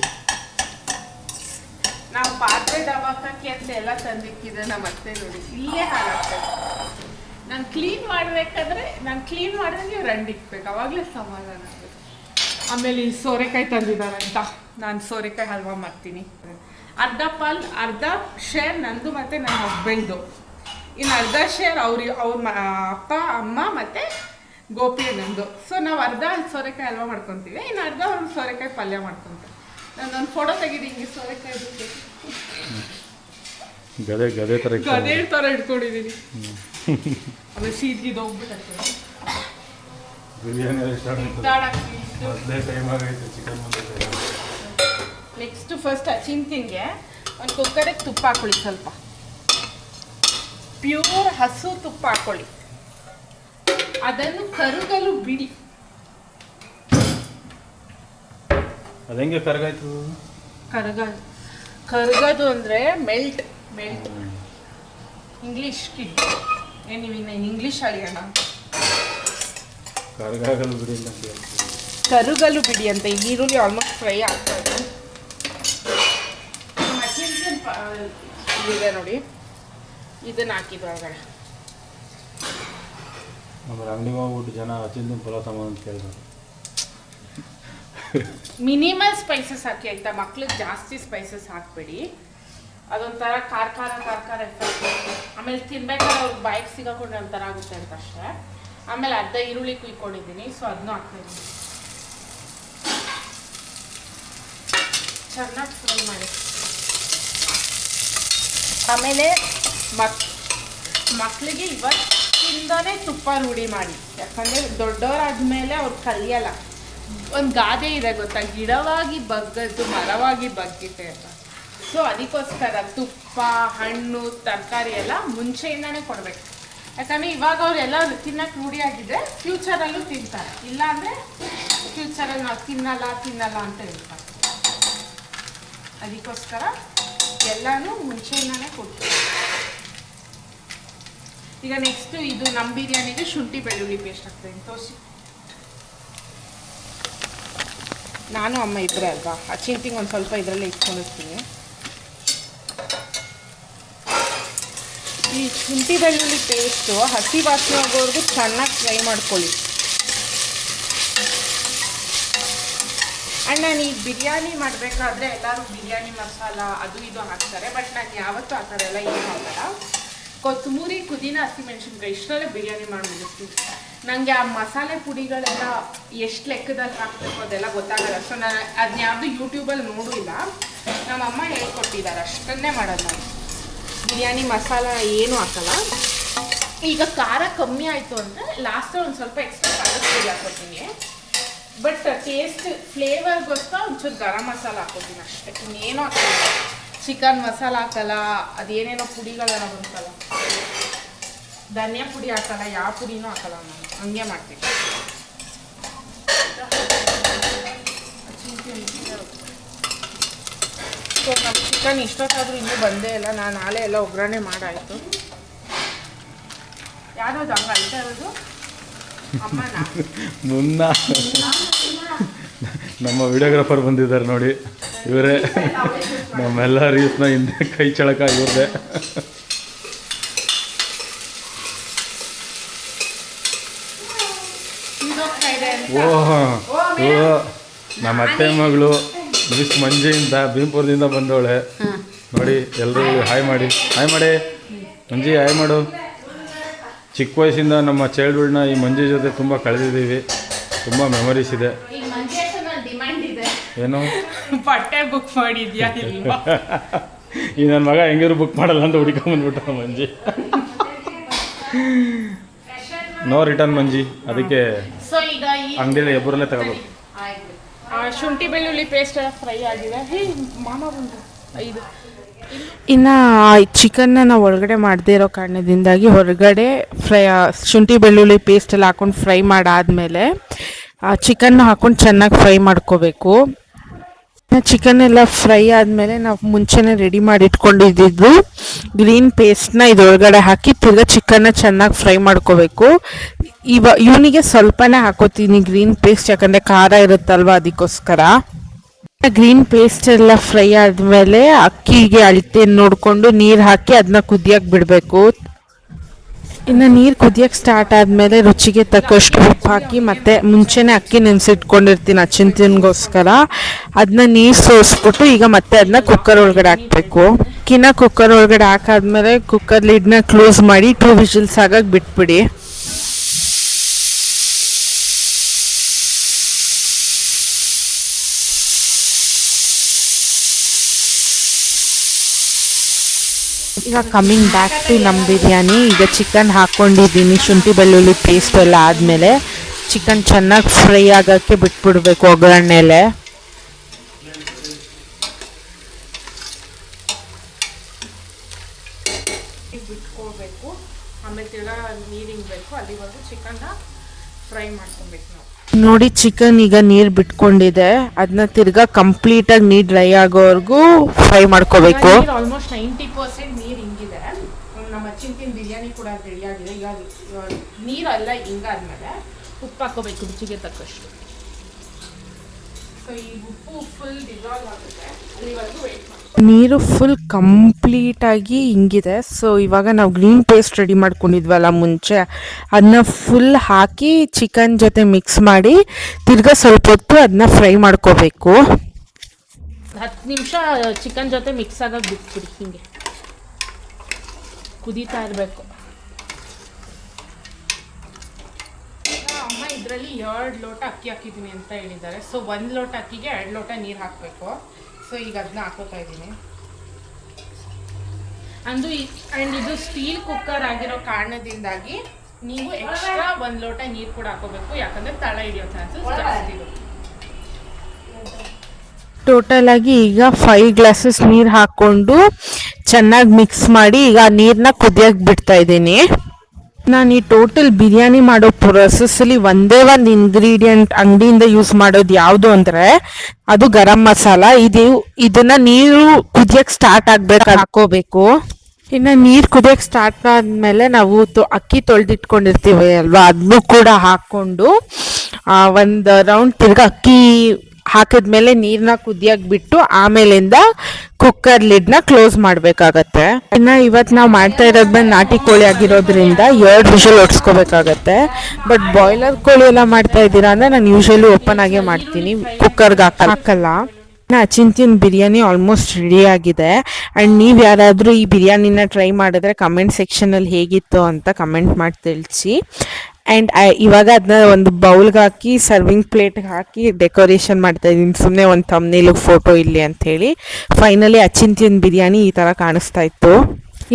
ನಾವು ಪಾತ್ರೆ ದಬಾಕಕ್ಕೆ ಅಂತ ಎಲ್ಲ ತಂದಿಕ್ಕಿದ್ರೆ ನಮ್ಮ ಅತ್ತೆ ನೋಡಿ ಇಲ್ಲೇ ಹಾಳಾಗ್ತದೆ. ನಾನು ಕ್ಲೀನ್ ಮಾಡಬೇಕಾದ್ರೆ ಕ್ಲೀನ್ ಮಾಡಿದ್ರೆ ಇವ್ರು ಅಂಡಿಕ್ಬೇಕು, ಅವಾಗಲೇ ಸಮಾಧಾನ ಆಗುತ್ತೆ. ಆಮೇಲೆ ಈ ಸೋರೆಕಾಯಿ ತಂದಿದ್ದಾರಂತ, ನಾನು ಸೋರೆಕಾಯಿ ಹಲ್ವಾ ಮಾಡ್ತೀನಿ. ಅರ್ಧ ಶೇರ್ ನಂದು ಮತ್ತು ನನ್ನ ಹಸ್ಬೆಂಡ್ದು, ಇನ್ನು ಅರ್ಧ ಶೇರ್ ಅವ್ರ ಅಪ್ಪ ಅಮ್ಮ ಮತ್ತು ಗೋಪಿ ನಂದು. ಸೊ ನಾವು ಅರ್ಧ ಸೋರೆಕಾಯಿ ಹಲ್ವಾ ಮಾಡ್ಕೊತೀವಿ, ಇನ್ನು ಅರ್ಧ ಒಂದು ಸೋರೆಕಾಯಿ ಪಲ್ಯ ಮಾಡ್ಕೊತೀವಿ. ನಾನೊಂದು ಫೋಟೋ ತೆಗೀರಿ ಹಿಂಗೆ ಸೋರೆಕಾಯಿ ಗದೆ ಥರ ಇಟ್ಕೊಂಡಿದ್ದೀನಿ. ಆಮೇಲೆ ಸೀದ್ಗಿದ್ದು ಹೋಗ್ಬಿಟ್ಟು ನೆಕ್ಸ್ಟ್ ಫಸ್ಟ್ ಚಿಂತಿನ್ಗೆ ಒಂದು ಕುಕ್ಕರಿಗೆ ತುಪ್ಪ ಹಾಕೊಳ್ಳಿ, ಸ್ವಲ್ಪ ಪ್ಯೂರ್ ಹಸು ತುಪ್ಪ ಹಾಕೊಳ್ಳಿ. ಅದನ್ನು ಕರುಗಲು ಬಿಡಿ. ಅದಂಗೆ ಕರಗಾಯ್ತು. ಕರಗೋದು ಅಂದರೆ ಮೆಲ್ಟ್ ಇಂಗ್ಲೀಷ್ ಕಿಡ್. ನೀವಿನ್ನ ಇಂಗ್ಲೀಷ್ ಅಳಿಯೋಣ. ಕರುಗಲು ಬಿಡಿ ಅಂತ. ಈಗ ಈರುಳ್ಳಿ ಆಲ್ಮೋಸ್ಟ್ ಫ್ರೈ ಆಗ್ತದೆ. ಇದೆ ನೋಡಿ, ಇದನ್ನ ಹಾಕಿದ್ದು ಒಳಗಡೆ. ಆಮೇಲೆ ಅಂಗಡಿಗೆ ಹೋಗ್ಬಿಟ್ಟು ಜನ ಅಚಿಂದಿನ ಪಲಾವ್ ಸಾಮಾನು ಅಂತ ಕೇಳಿದ್ರು. ಮಿನಿಮಲ್ ಸ್ಪೈಸಸ್ ಹಾಕಿ ಆಯ್ತಾ, ಮಕ್ಳಿಗೆ ಜಾಸ್ತಿ ಸ್ಪೈಸಸ್ ಹಾಕ್ಬೇಡಿ. ಅದೊಂಥರ ಖಾರ ಎಫೆಕ್ಟ್. ಆಮೇಲೆ ತಿನ್ಬೇಕಾದ್ರೆ ಅವ್ರಿಗೆ ಬಾಯಿಗೆ ಸಿಗಾಕೊಂಡ್ರೆ ಒಂಥರ ಆಗುತ್ತೆ ಅಂತ ಅಷ್ಟೇ. ಆಮೇಲೆ ಅರ್ಧ ಈರುಳ್ಳಿ ಕುಯ್ಕೊಂಡಿದ್ದೀನಿ, ಸೊ ಅದನ್ನೂ ಹಾಕ್ತಾಯಿದ್ದೀನಿ. ಚೆನ್ನಾಗಿ ಫ್ರೈ ಮಾಡಿ. ಆಮೇಲೆ ಮಕ್ಕಳಿಗೆ ಇವತ್ತಿಂದನೇ ತುಪ್ಪ ರೂಢಿ ಮಾಡಿ. ಯಾಕಂದರೆ ದೊಡ್ಡವರಾದ್ಮೇಲೆ ಅವ್ರು ಕಲಿಯಲ್ಲ. ಒಂದು ಗಾದೆ ಇದೆ ಗೊತ್ತಾ, ಗಿಡವಾಗಿ ಬಗ್ಗದ್ದು ಮರವಾಗಿ ಬಗ್ಗಿದೆ ಅಂತ. ಸೊ ಅದಕ್ಕೋಸ್ಕರ ತುಪ್ಪ, ಹಣ್ಣು, ತರಕಾರಿ ಎಲ್ಲ ಮುಂಚೆಯಿಂದನೇ ಕೊಡಬೇಕು. ಯಾಕಂದರೆ ಇವಾಗ ಅವರೆಲ್ಲ ತಿನ್ನಕ್ಕೆ ರೂಢಿಯಾಗಿದೆ, ಫ್ಯೂಚರಲ್ಲೂ ತಿಂತಾರೆ. ಇಲ್ಲಾಂದರೆ ಫ್ಯೂಚರಲ್ಲಿ ನಾವು ತಿನ್ನಲ್ಲ ಅಂತ ಹೇಳ್ತಾರೆ. ಅದಕ್ಕೋಸ್ಕರ ಎಲ್ಲನೂ ಮುಂಚೆಯಿಂದನೇ ಕೊಡ್ತೀವಿ. ಈಗ ನೆಕ್ಸ್ಟು ಇದು ನಮ್ಮ ಬಿರಿಯಾನಿಗೆ ಶುಂಠಿ ಬೆಳ್ಳುಳ್ಳಿ ಪೇಸ್ಟ್ ಹಾಕ್ತೀನಿ, ತೋರಿಸಿ. ನಾನು ಅಮ್ಮ ಇಬ್ಬರೇ ಅಲ್ವಾ, ಚಿಂತಿಗೆ ಒಂದು ಸ್ವಲ್ಪ ಇದರಲ್ಲೇ ಇಟ್ಕೊಂಡಿರ್ತೀನಿ. ಈ ಶುಂಠಿ ಬೆಳ್ಳುಳ್ಳಿ ಪೇಸ್ಟು ಹಸಿ ವಾಸನೆ ಹೋಗೋವರೆಗೂ ಚೆನ್ನಾಗಿ ಫ್ರೈ ಮಾಡ್ಕೊಳ್ಳಿ. ಆ್ಯಂಡ್ ನಾನು ಈಗ ಬಿರಿಯಾನಿ ಮಾಡಬೇಕಾದ್ರೆ ಎಲ್ಲರೂ ಬಿರಿಯಾನಿ ಮಸಾಲ ಅದು ಇದು ಹಾಕ್ತಾರೆ, ಬಟ್ ನಾನು ಯಾವತ್ತೂ ಆ ಥರ ಎಲ್ಲ ಏನು ಆಗಲ್ಲ. ಕೊತ್ತಂಬರಿ, ಪುದೀನ, ಹಸಿಮೆಣ್ಸಿನ್ಕಾಯಿ ಇಷ್ಟರಲ್ಲೇ ಬಿರಿಯಾನಿ ಮಾಡಿಬಿಡ್ತೀನಿ. ನನಗೆ ಆ ಮಸಾಲೆ ಪುಡಿಗಳೆಲ್ಲ ಎಷ್ಟು ಲೆಕ್ಕದಲ್ಲಿ ಹಾಕಬೇಕು ಅದೆಲ್ಲ ಗೊತ್ತಾಗಲ್ಲ. ಸೊ ನಾನು ಅದನ್ನ ಯಾವುದು ಯೂಟ್ಯೂಬಲ್ಲಿ ನೋಡೂ ಇಲ್ಲ, ನಮ್ಮಮ್ಮ ಹೇಳ್ಕೊಟ್ಟಿದ್ದಾರೆ, ಅಷ್ಟನ್ನೇ ಮಾಡೋದು ನಾನು. ಬಿರಿಯಾನಿ ಮಸಾಲ ಏನೂ ಹಾಕಲ್ಲ. ಈಗ ಖಾರ ಕಮ್ಮಿ ಆಯಿತು ಅಂದರೆ ಲಾಸ್ಟಲ್ಲಿ ಒಂದು ಸ್ವಲ್ಪ ಎಕ್ಸ್ಟ್ರಾ ಖಾರದ ಪುಡಿ ಹಾಕ್ಕೊತೀನಿ. ಬಟ್ ಟೇಸ್ಟ್ ಫ್ಲೇವರ್ಗೋಸ್ಕರ ಒಂಚೂರು ಗರಂ ಮಸಾಲ ಹಾಕ್ಕೊತೀನಿ ಅಷ್ಟೇ, ಇನ್ನೇನೂ ಹಾಕಲ್ಲ. ಚಿಕನ್ ಮಸಾಲ ಹಾಕಲ್ಲ, ಅದೇನೇನೋ ಪುಡಿಗಳೆಲ್ಲ ಬರುತ್ತಲ್ಲ, ಧನಿಯಾ ಪುಡಿ ಹಾಕಲ್ಲ, ಯಾವ ಪುಡಿನೂ ಹಾಕಲ್ಲ. ನಾನು ಹಂಗೆ ಮಾಡ್ತೀನಿ. ಸೊ ನಮ್ಮ ಚಿಕನ್ ಇಷ್ಟೊತ್ತಾದರೂ ಇನ್ನೂ ಬಂದೇ ಇಲ್ಲ. ನಾನು ನಾಳೆ ಎಲ್ಲ ಒಗ್ಗರಣೆ ಮಾಡಾಯಿತು. ಯಾವ್ದು ಹಂಗೆ ಅಳ್ತಾ ಇರೋದು? ಅಮ್ಮನ ಮುನ್ನ ನಮ್ಮ ವಿಡಿಯೋಗ್ರಾಫರ್ ಬಂದಿದ್ದಾರೆ ನೋಡಿ, ಇವರೇ ನಮ್ಮೆಲ್ಲ ರೀಲ್ಸ್ನ ಹಿಂದೆ ಕೈ ಚಳಕ ಇವ್ರದೇ. ಓಹ್ ನಮ್ಮ ಅತ್ತೆ ಮಗಳು ಮಿಸ್ ಮಂಜೆಯಿಂದ ಭೀಮಪುರದಿಂದ ಬಂದವಳೆ ನೋಡಿ. ಎಲ್ಲರೂ ಹಾಯ್ ಮಾಡಿ ಮಂಜಿ, ಹಾಯ್ ಮಾಡು. ಚಿಕ್ಕ ವಯಸ್ಸಿಂದ ನಮ್ಮ ಚೈಲ್ಡ್ಹುಡ್ನ ಈ ಮಂಜಿ ಜೊತೆ ತುಂಬ ಕಳೆದಿದ್ದೀವಿ, ತುಂಬ ಮೆಮೊರೀಸ್ ಇದೆ. ಏನು ಬಟ್ಟೆ ಬುಕ್ ಮಾಡಿದ್ಯಾ? ಈ ನನ್ನ ಮಗ ಹೆಂಗಿರು ಬುಕ್ ಮಾಡಲ್ಲ ಅಂತ ಹುಡುಕೊಂಬಂದ್ಬಿಟ್ಟ ಮಂಜಿ. ನೋ ರಿಟರ್ನ್ ಮಂಜಿ, ಅದಕ್ಕೆ ಅಂಗಡಿಯಲ್ಲಿ ಎಬ್ಬರಲ್ಲೇ ತಗೋಬೇಕು. ಶುಂಠಿ ಬೆಳ್ಳುಳ್ಳಿ ಪೇಸ್ಟ್ ಎಲ್ಲ ಫ್ರೈ ಆಗಿದೆ. ಮಾಮ ಬಂದು ಇದು ಇನ್ನು ಚಿಕನ್ನ ನಾವು ಒಳಗಡೆ ಮಾಡದೇ ಇರೋ ಕಾರಣದಿಂದಾಗಿ ಹೊರಗಡೆ ಶುಂಠಿ ಬೆಳ್ಳುಳ್ಳಿ ಪೇಸ್ಟ್ ಎಲ್ಲ ಹಾಕೊಂಡು ಫ್ರೈ ಮಾಡಾದ್ಮೇಲೆ ಚಿಕನ್ನ ಹಾಕೊಂಡು ಚೆನ್ನಾಗಿ ಫ್ರೈ ಮಾಡ್ಕೋಬೇಕು. ಚಿಕನ್ ಎಲ್ಲ ಫ್ರೈ ಆದಮೇಲೆ ನಾವು ಮುಂಚೆನೇ ರೆಡಿ ಮಾಡಿ ಇಟ್ಕೊಂಡಿದ್ದು ಗ್ರೀನ್ ಪೇಸ್ಟ್ನ ಇದರೊಳಗಡೆ ಹಾಕಿ ತಿರ್ಗಾ ಚಿಕನ್ನ ಚೆನ್ನಾಗಿ ಫ್ರೈ ಮಾಡ್ಕೋಬೇಕು. ಇವನಿಗೆ ಸ್ವಲ್ಪನೇ ಹಾಕೋತೀನಿ ಗ್ರೀನ್ ಪೇಸ್ಟ್, ಯಾಕಂದರೆ ಖಾರ ಇರುತ್ತಲ್ವ, ಅದಕ್ಕೋಸ್ಕರ. ಗ್ರೀನ್ ಪೇಸ್ಟ್ ಎಲ್ಲ ಫ್ರೈ ಆದಮೇಲೆ ಅಕ್ಕಿಗೆ ಅಳತೆ ನೋಡಿಕೊಂಡು ನೀರು ಹಾಕಿ ಅದನ್ನ ಕುದಿಯಕ್ಕೆ ಬಿಡಬೇಕು. ಇನ್ನು ನೀರು ಕುದಿಯಕ್ಕೆ ಸ್ಟಾರ್ಟ್ ಆದಮೇಲೆ ರುಚಿಗೆ ತಕ್ಕಷ್ಟು ಉಪ್ಪು ಹಾಕಿ ಮತ್ತೆ ಮುಂಚೆನೇ ಅಕ್ಕಿ ನೆನೆಸಿಟ್ಕೊಂಡಿರ್ತೀನಿ ಚಿಂತಿನ್ಗೋಸ್ಕರ, ಅದನ್ನ ನೀರು ಸೋಸ್ಬಿಟ್ಟು ಈಗ ಮತ್ತೆ ಅದನ್ನ ಕುಕ್ಕರ್ ಒಳಗಡೆ ಹಾಕಬೇಕು. ಅಕ್ಕಿನ ಕುಕ್ಕರ್ ಒಳಗಡೆ ಹಾಕಾದ್ಮೇಲೆ ಕುಕ್ಕರ್ ಲಿಡ್ನ ಕ್ಲೋಸ್ ಮಾಡಿ 2 ವಿಷಲ್ಸ್ ಆಗಕ್ಕೆ ಬಿಟ್ಬಿಡಿ. ಈಗ ಕಮ್ಮಿಂಗ್ ಬ್ಯಾಕ್ ಟು ನಮ್ಮ ಬಿರಿಯಾನಿ. ಈಗ ಚಿಕನ್ ಹಾಕ್ಕೊಂಡಿದ್ದೀನಿ, ಶುಂಠಿ ಬೆಳ್ಳುಳ್ಳಿ ಪೇಸ್ಟ್ ಎಲ್ಲ ಆದಮೇಲೆ ಚಿಕನ್ ಚೆನ್ನಾಗಿ ಫ್ರೈ ಆಗೋಕ್ಕೆ ಬಿಟ್ಬಿಡ್ಬೇಕು ಒಗ್ಗರಣೆಲೆ. ಬಿಟ್ಕೊಳ್ಬೇಕು, ಆಮೇಲೆ ತಿರ್ಗಾ ನೀರು ಹಿಂಗಬೇಕು, ಅಲ್ಲಿವರೆಗೂ ಚಿಕನ್ನ ಫ್ರೈ ಮಾಡ್ಕೊಬೇಕು ನಾವು. ನೋಡಿ ಚಿಕನ್ ಈಗ ನೀರು ಬಿಟ್ಕೊಂಡಿದೆ, ಅದನ್ನ ತಿರ್ಗಾ ಕಂಪ್ಲೀಟಾಗಿ ನೀರು ಡ್ರೈ ಆಗೋವರೆಗೂ ಫ್ರೈ ಮಾಡ್ಕೋಬೇಕು. ಆಲ್ಮೋಸ್ಟ್ 90% ನೀರು ಹಿಂಗಿದೆ. ನಮ್ಮ ಚಿಕನ್ ಬಿರಿಯಾನಿ ಕೂಡ ರೆಡಿ ಆಗಿದೆ. ಈಗ ನೀರೆಲ್ಲ ಹಿಂಗಾದ್ಮೇಲೆ ಉಪ್ಪು ಹಾಕೋಬೇಕು ರುಚಿಗೆ ತಕ್ಕಷ್ಟು. ಸೊ ಈ ಉಪ್ಪು ಫುಲ್ ಡಿಸಾಲ್ವ್ ಆಗುತ್ತೆ, ಅಲ್ಲಿವರೆಗೂ ವೆಯ್ಟ್ ಮಾಡಿ. ನೀರು ಫುಲ್ ಕಂಪ್ಲೀಟಾಗಿ ಹಿಂಗಿದೆ. ಸೊ ಇವಾಗ ನಾವು ಗ್ರೀನ್ ಪೇಸ್ಟ್ ರೆಡಿ ಮಾಡ್ಕೊಂಡಿದ್ವಲ್ಲ ಮುಂಚೆ, ಅದನ್ನ ಫುಲ್ ಹಾಕಿ ಚಿಕನ್ ಜೊತೆ ಮಿಕ್ಸ್ ಮಾಡಿ ತಿರ್ಗಾ ಸ್ವಲ್ಪ ಹೊತ್ತು ಅದನ್ನ ಫ್ರೈ ಮಾಡ್ಕೋಬೇಕು. 10 ನಿಮಿಷ ಚಿಕನ್ ಜೊತೆ ಮಿಕ್ಸ್ ಆಗೋಕೆ ಬಿಟ್ಬಿಡಿ, ಹಿಂಗೆ ಕುದೀತಾ ಇರಬೇಕು. ಅಮ್ಮ ಇದರಲ್ಲಿ 2 ಲೋಟ ಅಕ್ಕಿ ಹಾಕಿದ್ದೀನಿ ಅಂತ ಹೇಳಿದ್ದಾರೆ. ಸೊ 1 ಲೋಟ ಅಕ್ಕಿಗೆ 2 ಲೋಟ ನೀರು ಹಾಕಬೇಕು. ಸೊ ಈಗ ಅದನ್ನ ಹಾಕೋತಾ ಇದ್ದೀನಿ. ಆ್ಯಂಡ್ ಇದು ಸ್ಟೀಲ್ ಕುಕ್ಕರ್ ಆಗಿರೋ ಕಾರಣದಿಂದಾಗಿ ನೀವು ಎಕ್ಸ್ಟ್ರಾ 1 ಲೋಟ ನೀರು ಕೂಡ ಹಾಕೋಬೇಕು, ಯಾಕಂದರೆ ತಳ ಹಿಡಿಯೋ ಚಾನ್ಸಸ್ ಜಾಸ್ತಿ ಇರುತ್ತೆ. ಟೋಟಲ್ ಆಗಿ ಈಗ 5 ಗ್ಲಾಸಸ್ ನೀರು ಹಾಕ್ಕೊಂಡು ಚೆನ್ನಾಗಿ ಮಿಕ್ಸ್ ಮಾಡಿ ಈಗ ನೀರನ್ನ ಕುದಿಯೋಕೆ ಬಿಡ್ತಾ ಇದ್ದೀನಿ. ನಾನು ಈ ಟೋಟಲ್ ಬಿರಿಯಾನಿ ಮಾಡೋ ಪ್ರೊಸೆಸ್ಸಲ್ಲಿ ಒಂದೇ ಒಂದು ಇಂಗ್ರೀಡಿಯೆಂಟ್ ಅಂಗಡಿಯಿಂದ ಯೂಸ್ ಮಾಡೋದು ಯಾವುದು ಅಂದರೆ ಅದು ಗರಂ ಮಸಾಲ. ಇದನ್ನ ನೀರು ಕುದಿಯೋಕೆ ಸ್ಟಾರ್ಟ್ ಆಗಬೇಕು ಹಾಕೋಬೇಕು. ಇನ್ನು ನೀರು ಕುದಿಯೋಕೆ ಸ್ಟಾರ್ಟ್ ಆದಮೇಲೆ ನಾವು ಅಕ್ಕಿ ತೊಳೆದಿಟ್ಕೊಂಡಿರ್ತೀವಿ ಅಲ್ವಾ, ಅದನ್ನು ಕೂಡ ಹಾಕ್ಕೊಂಡು ಒಂದು ರೌಂಡ್ ತಿರ್ಗಿ ಅಕ್ಕಿ ಹಾಕಿದ್ಮೇಲೆ ನೀರನ್ನ ಕುದಿಯೋಕೆ ಬಿಟ್ಟು ಆಮೇಲಿಂದ ಕುಕ್ಕರ್ ಲಿಡ್ನ ಕ್ಲೋಸ್ ಮಾಡಬೇಕಾಗತ್ತೆ. ಇನ್ನು ಇವತ್ತು ನಾವು ಮಾಡ್ತಾ ಇರೋದು ಬಂದು ನಾಟಿ ಕೋಳಿ ಆಗಿರೋದ್ರಿಂದ 2 ವಿಷಲ್ ಹೊಡ್ಸ್ಕೋಬೇಕಾಗತ್ತೆ. ಬಟ್ ಬಾಯ್ಲರ್ ಕೋಳಿ ಎಲ್ಲ ಮಾಡ್ತಾ ಇದ್ದೀರಾ ಅಂದರೆ ನಾನು ಯೂಶಲಿ ಓಪನ್ ಆಗೇ ಮಾಡ್ತೀನಿ, ಕುಕ್ಕರ್ಗೆ ಹಾಕಲ್ಲ. ಅಚಿಂತ್ಯನ್ ಬಿರಿಯಾನಿ ಆಲ್ಮೋಸ್ಟ್ ರೆಡಿ ಆಗಿದೆ. ಆ್ಯಂಡ್ ನೀವು ಯಾರಾದರೂ ಈ ಬಿರಿಯಾನಿನ ಟ್ರೈ ಮಾಡಿದ್ರೆ ಕಮೆಂಟ್ ಸೆಕ್ಷನಲ್ಲಿ ಹೇಗಿತ್ತು ಅಂತ ಕಮೆಂಟ್ ಮಾಡಿ ತಿಳಿಸಿ. ಆ್ಯಂಡ್ ಇವಾಗ ಅದನ್ನ ಒಂದು ಬೌಲ್ಗೆ ಹಾಕಿ ಸರ್ವಿಂಗ್ ಪ್ಲೇಟ್ಗೆ ಹಾಕಿ ಡೆಕೋರೇಷನ್ ಮಾಡ್ತಾ ಇದ್ದೀನಿ, ಸುಮ್ಮನೆ ಒಂದು ಥಂಬ್ನೇಲಿಗೆ ಫೋಟೋ ಇಲ್ಲಿ ಅಂಥೇಳಿ. ಫೈನಲಿ ಅಚಿಂತ್ಯನ್ ಬಿರಿಯಾನಿ ಈ ಥರ ಕಾಣಿಸ್ತಾ ಇತ್ತು.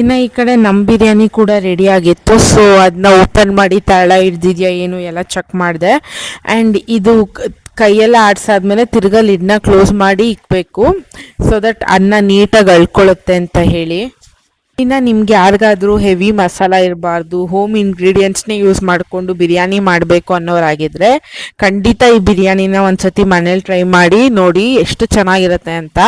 ಇನ್ನು ಈ ಕಡೆ ನಮ್ಮ ಬಿರಿಯಾನಿ ಕೂಡ ರೆಡಿ ಆಗಿತ್ತು. ಸೊ ಅದನ್ನ ಓಪನ್ ಮಾಡಿ ತಳ ಹಿಡ್ದಿದೆಯಾ ಏನು ಎಲ್ಲ ಚೆಕ್ ಮಾಡಿದೆ. ಆ್ಯಂಡ್ ಇದು ಕೈಯೆಲ್ಲ ಆಡಿಸಾದ್ಮೇಲೆ ತಿರ್ಗಾ ಲಿಡ್ನ ಕ್ಲೋಸ್ ಮಾಡಿ ಇಕ್ಬೇಕು, ಸೊ ದಟ್ ಅನ್ನ ನೀಟಾಗಿ ಅಳ್ಕೊಳ್ಳುತ್ತೆ ಅಂತ ಹೇಳಿ. ಇನ್ನು ನಿಮ್ಗೆ ಯಾರಿಗಾದ್ರೂ ಹೆವಿ ಮಸಾಲ ಇರಬಾರ್ದು, ಹೋಮ್ ಇಂಗ್ರೀಡಿಯೆಂಟ್ಸ್ನೇ ಯೂಸ್ ಮಾಡಿಕೊಂಡು ಬಿರಿಯಾನಿ ಮಾಡಬೇಕು ಅನ್ನೋರಾಗಿದ್ರೆ ಖಂಡಿತ ಈ ಬಿರಿಯಾನಿನ ಒಂದ್ಸತಿ ಮನೇಲಿ ಟ್ರೈ ಮಾಡಿ ನೋಡಿ ಎಷ್ಟು ಚೆನ್ನಾಗಿರುತ್ತೆ ಅಂತ.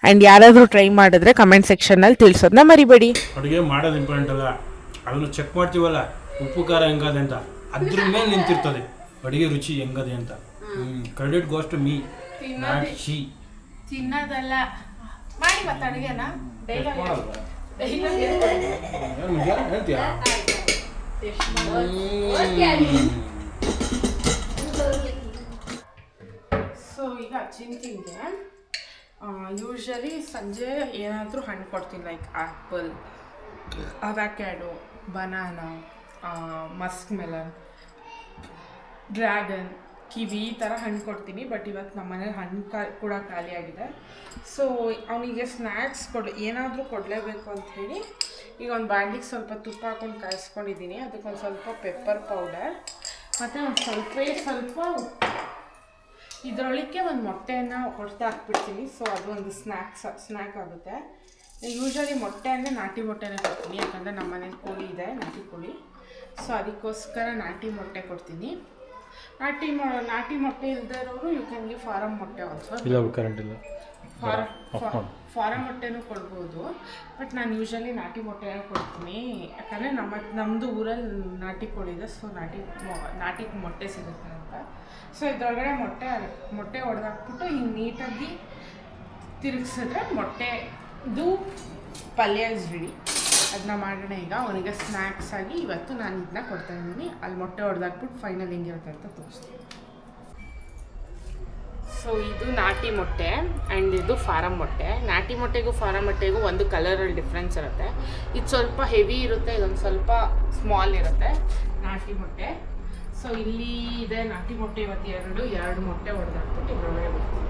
ಆ್ಯಂಡ್ ಯಾರಾದರೂ ಟ್ರೈ ಮಾಡಿದ್ರೆ ಕಮೆಂಟ್ ಸೆಕ್ಷನ್ನಲ್ಲಿ ತಿಳಿಸೋದನ್ನ ಮರಿಬೇಡಿ. ಅಡುಗೆ ಮಾಡೋದು ಇಂಪಾರ್ಟೆಂಟ್ ಅಲ್ಲ, ಅದನ್ನು ಚೆಕ್ ಮಾಡ್ತೀವಲ್ಲ ಉಪ್ಪು ಖಾರ ಹೆಂಗದೆ ಅಂತ, ಅದ್ರ ಮೇಲೆ ನಿಂತಿರ್ತದೆ ಅಡುಗೆ ರುಚಿ ಹೆಂಗದೆ ಅಂತ. Credit goes to me, not she. ತಿನ್ನೋದಲ್ಲ ಮಾಡಿ ಮತ್ತೆ ಅಡುಗೆನ ಹೇಳ್ತೀಯಾ? ಸೊ ಈಗ ಚಿಂತಿಗೆ ಯೂಶಲಿ ಸಂಜೆ ಏನಾದರೂ ಹಣ್ಣು ಕೊಡ್ತೀನಿ, like apple, avocado, banana, musk melon, dragon, kiwi ಈ ಥರ ಹಣ್ಣು ಕೊಡ್ತೀನಿ. ಬಟ್ ಇವತ್ತು ನಮ್ಮ ಮನೇಲಿ ಹಣ್ಣು ಕೂಡ ಖಾಲಿಯಾಗಿದೆ. ಸೊ ಅವನಿಗೆ ಸ್ನ್ಯಾಕ್ಸ್ ಏನಾದರೂ ಕೊಡಲೇಬೇಕು ಅಂಥೇಳಿ ಈಗ ಒಂದು ಬಾಣಲಿಗೆ ಸ್ವಲ್ಪ ತುಪ್ಪ ಹಾಕ್ಕೊಂಡು ಕಾಯಿಸ್ಕೊಂಡಿದ್ದೀನಿ. ಅದಕ್ಕೊಂದು ಸ್ವಲ್ಪ ಪೆಪ್ಪರ್ ಪೌಡರ್ ಮತ್ತು ಒಂದು ಸ್ವಲ್ಪ ಇದರೊಳಕ್ಕೆ ಒಂದು ಮೊಟ್ಟೆಯನ್ನು ಹೊಡೆದು ಹಾಕ್ಬಿಡ್ತೀನಿ. ಸೊ ಅದು ಒಂದು ಸ್ನ್ಯಾಕ್ ಆಗುತ್ತೆ. ಯೂಶ್ವಲಿ ಮೊಟ್ಟೆ ಅಂದರೆ ನಾಟಿ ಮೊಟ್ಟೆನೇ ಕೊಡ್ತೀನಿ, ಯಾಕಂದರೆ ನಮ್ಮ ಮನೇಲಿ ಕೋಳಿ ಇದೆ, ನಾಟಿ ಕೋಳಿ. ಸೊ ಅದಕ್ಕೋಸ್ಕರ ನಾಟಿ ಮೊಟ್ಟೆ ಕೊಡ್ತೀನಿ. ನಾಟಿ ಮೊಟ್ಟೆ ಇಲ್ಲದೆ ಇರೋರು ಯು ಕ್ಯಾನ್ ಗಿವ್ ಫಾರಮ್ ಮೊಟ್ಟೆ ಆಲ್ಸೋ. ಇಲ್ಲ ಕರೆಂಟ್ ಇಲ್ಲ, ಫಾರಮ್ ಮೊಟ್ಟೆನೂ ಕೊಡ್ಬೋದು. ಬಟ್ ನಾನು ಯೂಶ್ವಲಿ ನಾಟಿ ಮೊಟ್ಟೆನೇ ಕೊಡ್ತೀನಿ, ಯಾಕಂದರೆ ನಮ್ಮದು ಊರಲ್ಲಿ ನಾಟಿ ಕೋಳಿ ಇದೆ. ಸೊ ನಾಟಿ ಮೊಟ್ಟೆ ಸಿಗುತ್ತೆ ಅಂತ. ಸೊ ಇದರೊಳಗಡೆ ಮೊಟ್ಟೆ ಹೊಡೆದಾಕ್ಬಿಟ್ಟು ಹಿಂಗೆ ನೀಟಾಗಿ ತಿರುಗಿಸಿದ್ರೆ ಮೊಟ್ಟೆದು ಪಲ್ಯ ಇಸ್ ರೆಡಿ. ಅದನ್ನ ಮಾಡೋಣ ಈಗ. ಅವನಿಗೆ ಸ್ನ್ಯಾಕ್ಸ್ ಆಗಿ ಇವತ್ತು ನಾನು ಇದನ್ನ ಕೊಡ್ತಾಯಿದ್ದೀನಿ. ಅಲ್ಲಿ ಮೊಟ್ಟೆ ಹೊಡೆದಾಕ್ಬಿಟ್ಟು ಫೈನಲ್ ಹೆಂಗಿರುತ್ತೆ ಅಂತ ತೋರಿಸ್ತೀನಿ. ಸೊ ಇದು ನಾಟಿ ಮೊಟ್ಟೆ ಆ್ಯಂಡ್ ಇದು ಫಾರಮ್ ಮೊಟ್ಟೆ. ನಾಟಿ ಮೊಟ್ಟೆಗೂ ಫಾರಮ್ ಮೊಟ್ಟೆಗೂ ಒಂದು ಕಲರಲ್ಲಿ ಡಿಫ್ರೆನ್ಸ್ ಇರುತ್ತೆ. ಇದು ಸ್ವಲ್ಪ ಹೆವಿ ಇರುತ್ತೆ, ಇದೊಂದು ಸ್ವಲ್ಪ ಸ್ಮಾಲ್ ಇರುತ್ತೆ ನಾಟಿ ಮೊಟ್ಟೆ. ಸೊ ಇಲ್ಲಿ ಇದೆ ನಾಟಿ ಮೊಟ್ಟೆ. ಇವತ್ತು ಎರಡು ಮೊಟ್ಟೆ ಹೊಡೆದಾಕ್ಬಿಟ್ಟು ಇದ್ರೊಳಗೆ ಬಿಡ್ತೀನಿ.